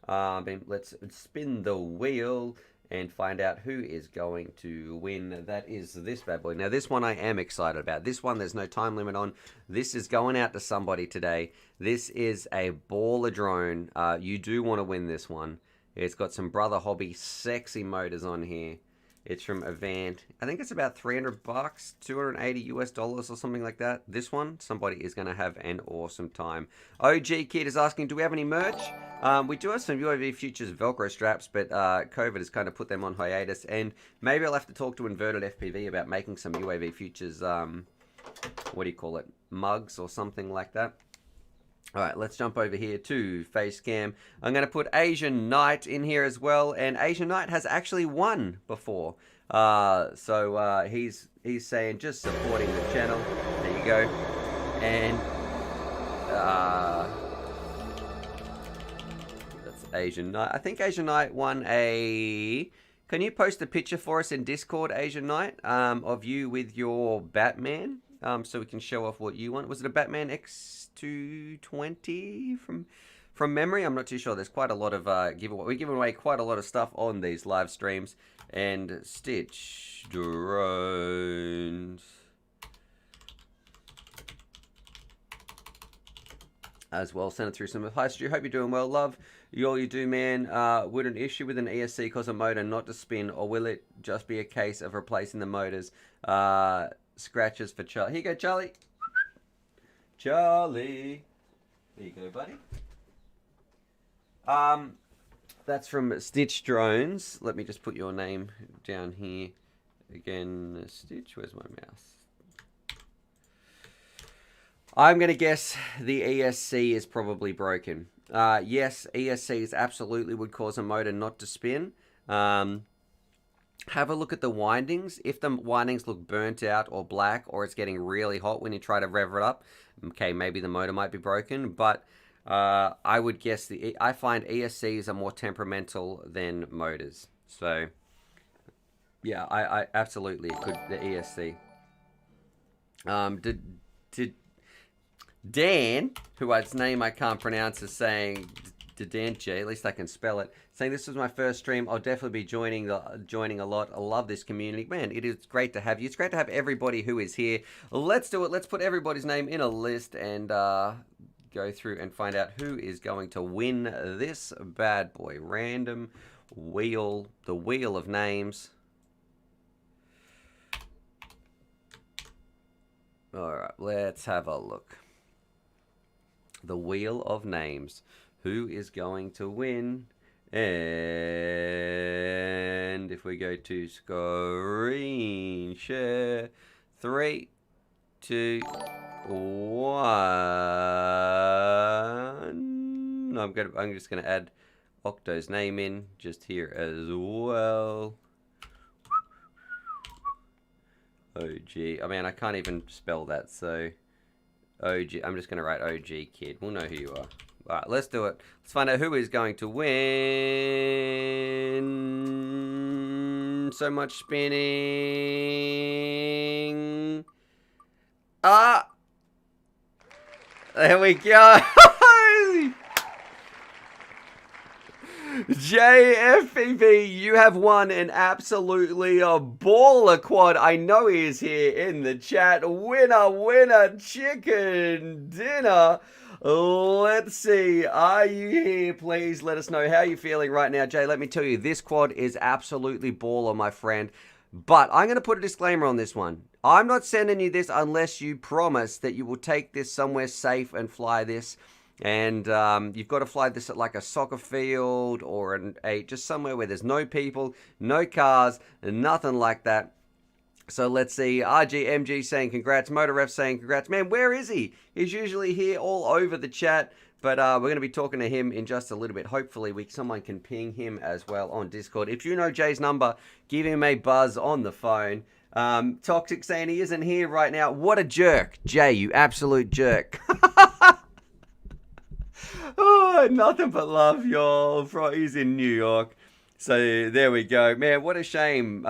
Let's spin the wheel and find out who is going to win. That is this bad boy. Now, this one I am excited about. This one, there's no time limit on. This is going out to somebody today. This is a baller drone. You do want to win this one. It's got some Brother Hobby sexy motors on here. It's from Avant. I think it's about $300, $280 or something like that. This one, somebody is going to have an awesome time. OG Kid is asking, do we have any merch? We do have some UAVPOOCHES Velcro straps, but COVID has kind of put them on hiatus. And maybe I'll have to talk to Inverted FPV about making some UAVPOOCHES, what do you call it, mugs or something like that. All right, let's jump over here to Facecam. I'm going to put Asian Knight in here as well, and Asian Knight has actually won before. So he's saying just supporting the channel. There you go. And that's Asian Knight. I think Asian Knight won a... Can you post a picture for us in Discord, Asian Knight, of you with your Batman? So we can show off what you want. Was it a Batman X220 from memory? I'm not too sure. There's quite a lot of giveaway. We're giving away quite a lot of stuff on these live streams. And Stitch drones as well. Send it through some. Hi Stu, hope you're doing well, love. All you do, man. Would an issue with an ESC cause a motor not to spin, or will it just be a case of replacing the motors? Scratches for Charlie. Here you go, Charlie. Charlie. There you go, buddy. That's from Stitch Drones. Let me just put your name down here. Again, Stitch, where's my mouse? I'm going to guess the ESC is probably broken. Yes, ESCs absolutely would cause a motor not to spin. Have a look at the windings. If the windings look burnt out or black, or it's getting really hot when you try to rev it up, okay, maybe the motor might be broken. But I would guess I find ESCs are more temperamental than motors. So yeah, I absolutely it could the ESC. Did Dan, whose name I can't pronounce, is saying, Dan J, at least I can spell it, saying this was my first stream. I'll definitely be joining a lot. I love this community. Man, it is great to have you. It's great to have everybody who is here. Let's do it. Let's put everybody's name in a list and go through and find out who is going to win this bad boy. Random wheel, the wheel of names. All right, let's have a look. The wheel of names. Who is going to win? And if we go to screen share, 3, 2, 1. I'm just gonna add Octo's name in just here as well. OG. I mean, I can't even spell that, so OG. I'm just gonna write OG Kid. We'll know who you are. All right, let's do it. Let's find out who is going to win. So much spinning. There we go. JFPV, you have won an absolutely a baller quad. I know he is here in the chat. Winner, chicken dinner. Let's see. Are you here? Please let us know how you're feeling right now. Jay, let me tell you, this quad is absolutely baller, my friend. But I'm going to put a disclaimer on this one. I'm not sending you this unless you promise that you will take this somewhere safe and fly this. And you've got to fly this at like a soccer field or just somewhere where there's no people, no cars, nothing like that. So let's see. RGMG saying congrats. MotorRef saying congrats. Man, where is he? He's usually here all over the chat. But we're going to be talking to him in just a little bit. Hopefully, someone can ping him as well on Discord. If you know Jay's number, give him a buzz on the phone. Toxic saying he isn't here right now. What a jerk. Jay, you absolute jerk. Oh, nothing but love, y'all. He's in New York. So there we go. Man, what a shame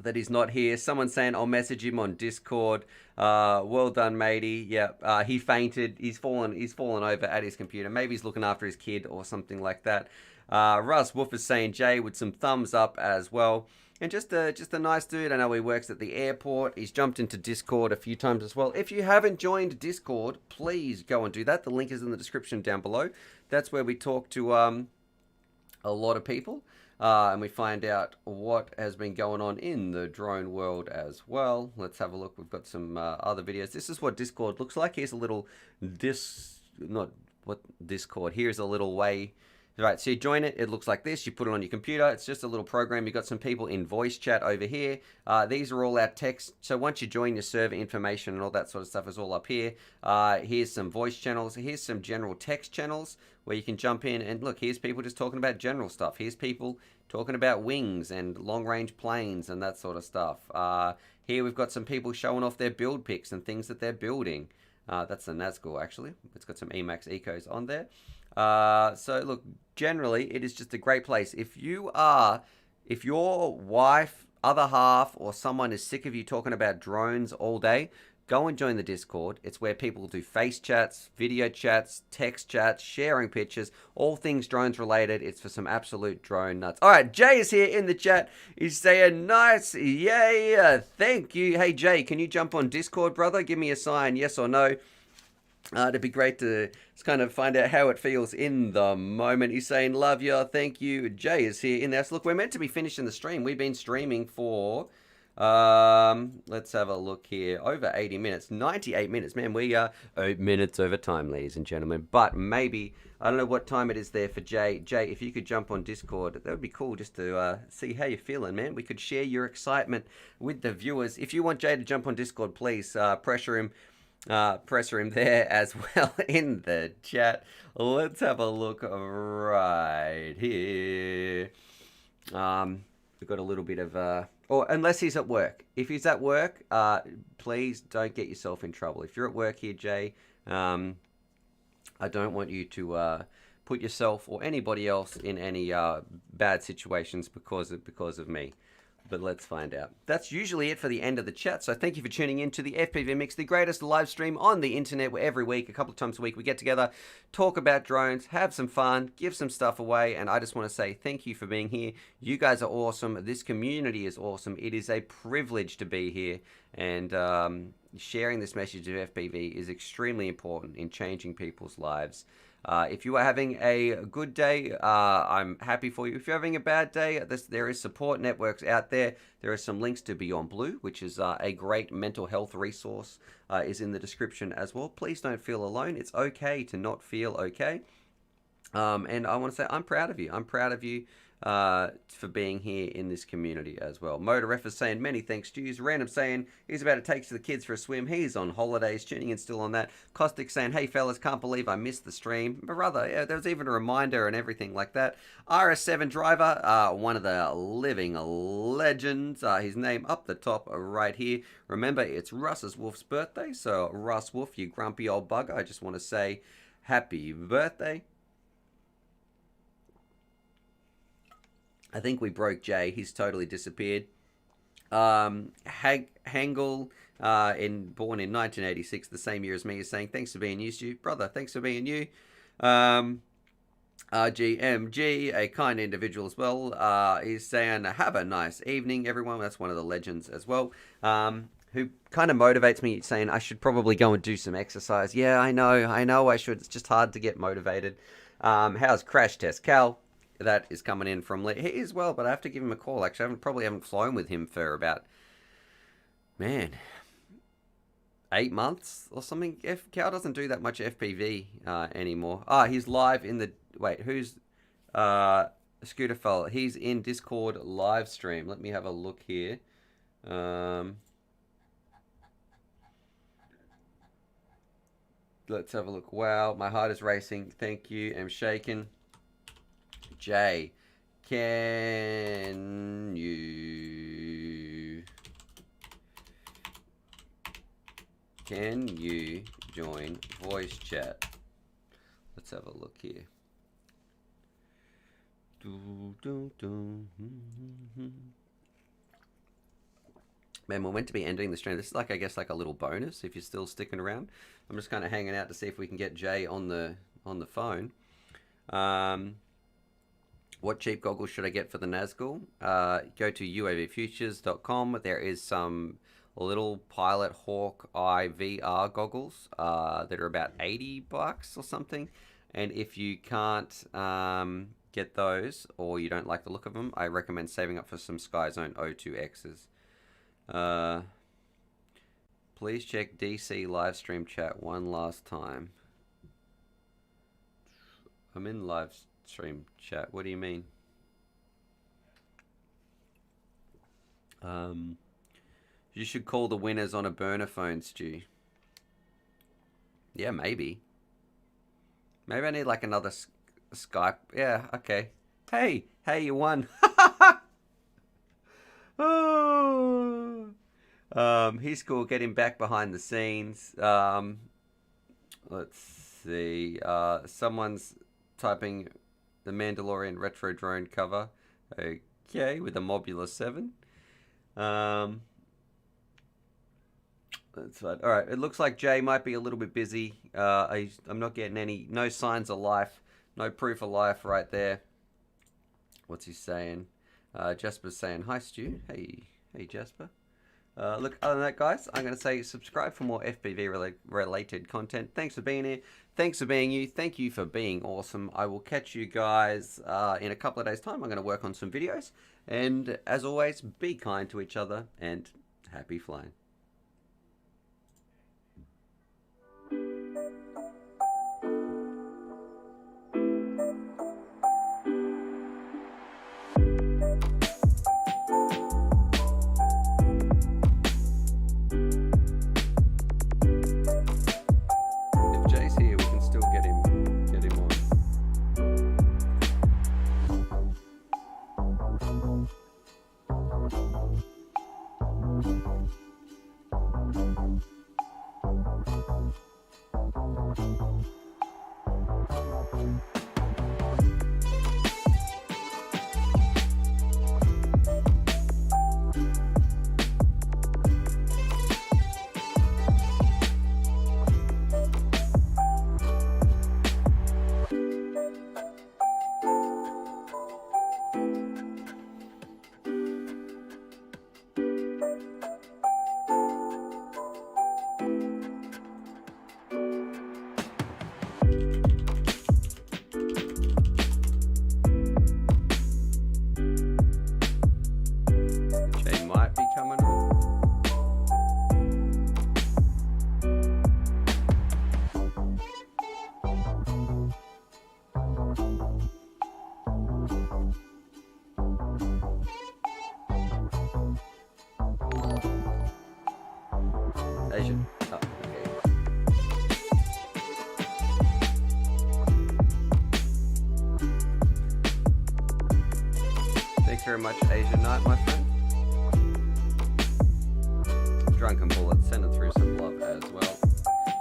that he's not here. Someone saying I'll message him on Discord. Well done, matey. Yeah, he fainted. He's fallen over at his computer. Maybe he's looking after his kid or something like that. Russ Wolf is saying Jay with some thumbs up as well. And just a nice dude. I know he works at the airport. He's jumped into Discord a few times as well. If you haven't joined Discord, please go and do that. The link is in the description down below. That's where we talk to a lot of people. And we find out what has been going on in the drone world as well. Let's have a look. We've got some other videos. This is what Discord looks like. Here's a little Discord. Here's a little way. Right, so you join it. It looks like this. You put it on your computer. It's just a little program. You've got some people in voice chat over here. These are all our text. So once you join, your server information and all that sort of stuff is all up here. Here's some voice channels. Here's some general text channels where you can jump in. And look, here's people just talking about general stuff. Here's people talking about wings and long-range planes and that sort of stuff. Here we've got some people showing off their build pics and things that they're building. That's the Nazgul, actually. It's got some Emax Ecos on there. So look, generally it is just a great place. If your wife, other half, or someone is sick of you talking about drones all day, go and join the Discord. It's where people do face chats, video chats, text chats, sharing pictures, all things drones related. It's for some absolute drone nuts. All right, Jay is here in the chat. He's saying nice, yay, thank you. Hey Jay, can you jump on Discord, brother? Give me a sign, yes or no. It'd be great to just kind of find out how it feels in the moment. He's saying, love you, thank you. Jay is here in there. So look, we're meant to be finishing the stream. We've been streaming for, let's have a look here, over 80 minutes, 98 minutes. Man, we are 8 minutes over time, ladies and gentlemen. But maybe, I don't know what time it is there for Jay. Jay, if you could jump on Discord, that would be cool just to see how you're feeling, man. We could share your excitement with the viewers. If you want Jay to jump on Discord, please pressure him there as well in the chat. Let's have a look right here. We've got a little bit of or unless he's at work. If he's at work, please don't get yourself in trouble. If you're at work here, Jay, I don't want you to put yourself or anybody else in any bad situations because of me. But let's find out. That's usually it for the end of the chat. So thank you for tuning in to the FPV Mix, the greatest live stream on the internet, where every week, a couple of times a week, we get together, talk about drones, have some fun, give some stuff away. And I just want to say thank you for being here. You guys are awesome. This community is awesome. It is a privilege to be here. And sharing this message of FPV is extremely important in changing people's lives. If you are having a good day, I'm happy for you. If you're having a bad day, there is support networks out there. There are some links to Beyond Blue, which is a great mental health resource, is in the description as well. Please don't feel alone. It's okay to not feel okay. And I want to say I'm proud of you. I'm proud of you for being here in this community as well. MotorRef is saying many thanks to you. Random saying he's about to take the kids for a swim. He's on holidays, tuning in still on that. Caustic saying, hey fellas, can't believe I missed the stream. But brother, yeah, there was even a reminder and everything like that. RS7 driver, one of the living legends. His name up the top right here. Remember, it's Russ's Wolf's birthday. So Russ Wolf, you grumpy old bugger, I just want to say happy birthday. I think we broke Jay. He's totally disappeared. Hangul, born in 1986, the same year as me, is saying, thanks for being you, Stu. Brother, thanks for being you. RGMG, a kind individual as well, is saying, have a nice evening, everyone. That's one of the legends as well. who kind of motivates me, saying I should probably go and do some exercise. Yeah, I know I should. It's just hard to get motivated. How's Crash Test Cal? That is coming in from Lee. He is well, but I have to give him a call. Actually, I probably haven't flown with him for about, man, 8 months or something. Cal doesn't do that much FPV anymore. He's live in the... Wait, who's... Scooter fella. He's in Discord live stream. Let me have a look here. Let's have a look. Wow, my heart is racing. Thank you. I'm shaking. Jay, can you join voice chat? Let's have a look here. Man, we're meant to be ending the stream. This is like, I guess, like a little bonus if you're still sticking around. I'm just kind of hanging out to see if we can get Jay on the phone. What cheap goggles should I get for the Nazgul? Go to UAVPOOCHES.com. There is some little Pilot Hawk Eye VR goggles that are about $80 or something. And if you can't get those, or you don't like the look of them, I recommend saving up for some Skyzone O2Xs. Please check DC live stream chat one last time. I'm in live stream chat. What do you mean? You should call the winners on a burner phone, Stu. Yeah, maybe. Maybe I need like another Skype. Yeah, okay. Hey, you won. Oh. He's cool. Get him back behind the scenes. Let's see. Someone's typing the Mandalorian retro drone cover. Okay, with a Mobula 7. That's right. All right. It looks like Jay might be a little bit busy. I'm not getting no signs of life, no proof of life right there. What's he saying? Jasper's saying hi, Stu. Hey, Jasper. Look, other than that, guys, I'm going to say subscribe for more FPV related content. Thanks for being here. Thanks for being you. Thank you for being awesome. I will catch you guys in a couple of days' time. I'm going to work on some videos. And as always, be kind to each other and happy flying. Asian. Oh, okay. Thanks very much, Asian Night, my friend. Drunken Bullet, sending through some love as well.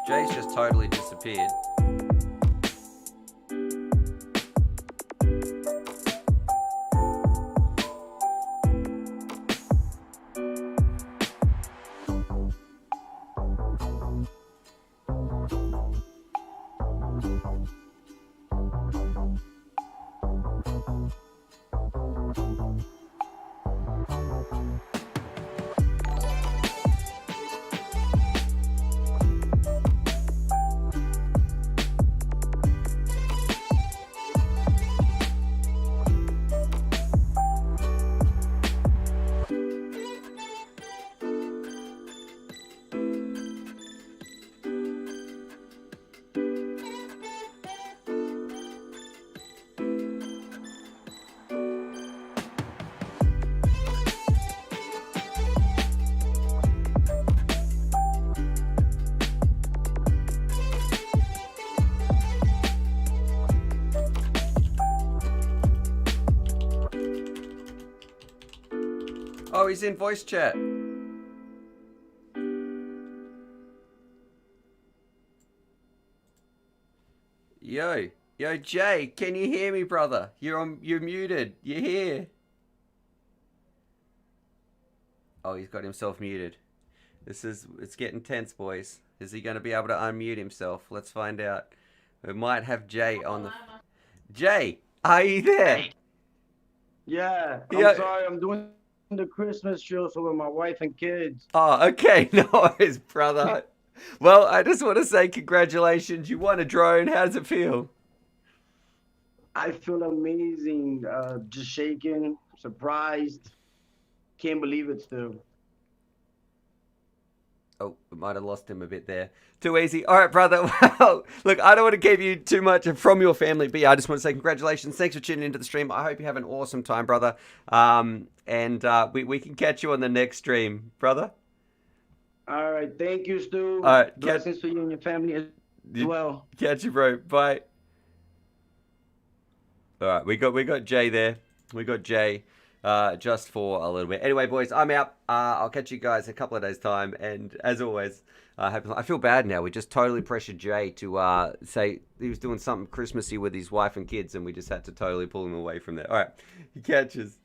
Jay's just totally disappeared. Oh, he's in voice chat. Yo, Jay, can you hear me, brother? You're muted. You're here. Oh, he's got himself muted. It's getting tense, boys. Is he going to be able to unmute himself? Let's find out. We might have Jay on the... Jay, are you there? Yeah, Yeah. I'm sorry. I'm doing the Christmas show with my wife and kids. Oh, okay. No worries, brother. Well, I just want to say congratulations. You won a drone. How does it feel? I feel amazing. Just shaking, surprised. Can't believe it still. Oh, we might have lost him a bit there. Too easy. All right, brother. Well, look, I don't want to keep you too much from your family, but yeah, I just want to say congratulations. Thanks for tuning into the stream. I hope you have an awesome time, brother. And we can catch you on the next stream, brother. All right, thank you, Stu. All right, blessings for you and your family as well. Catch you, bro. Bye. All right, we got Jay there. We got Jay. Just for a little bit. Anyway, boys, I'm out. I'll catch you guys in a couple of days' time. And as always, I feel bad now. We just totally pressured Jay to say he was doing something Christmassy with his wife and kids, and we just had to totally pull him away from there. All right, he catches.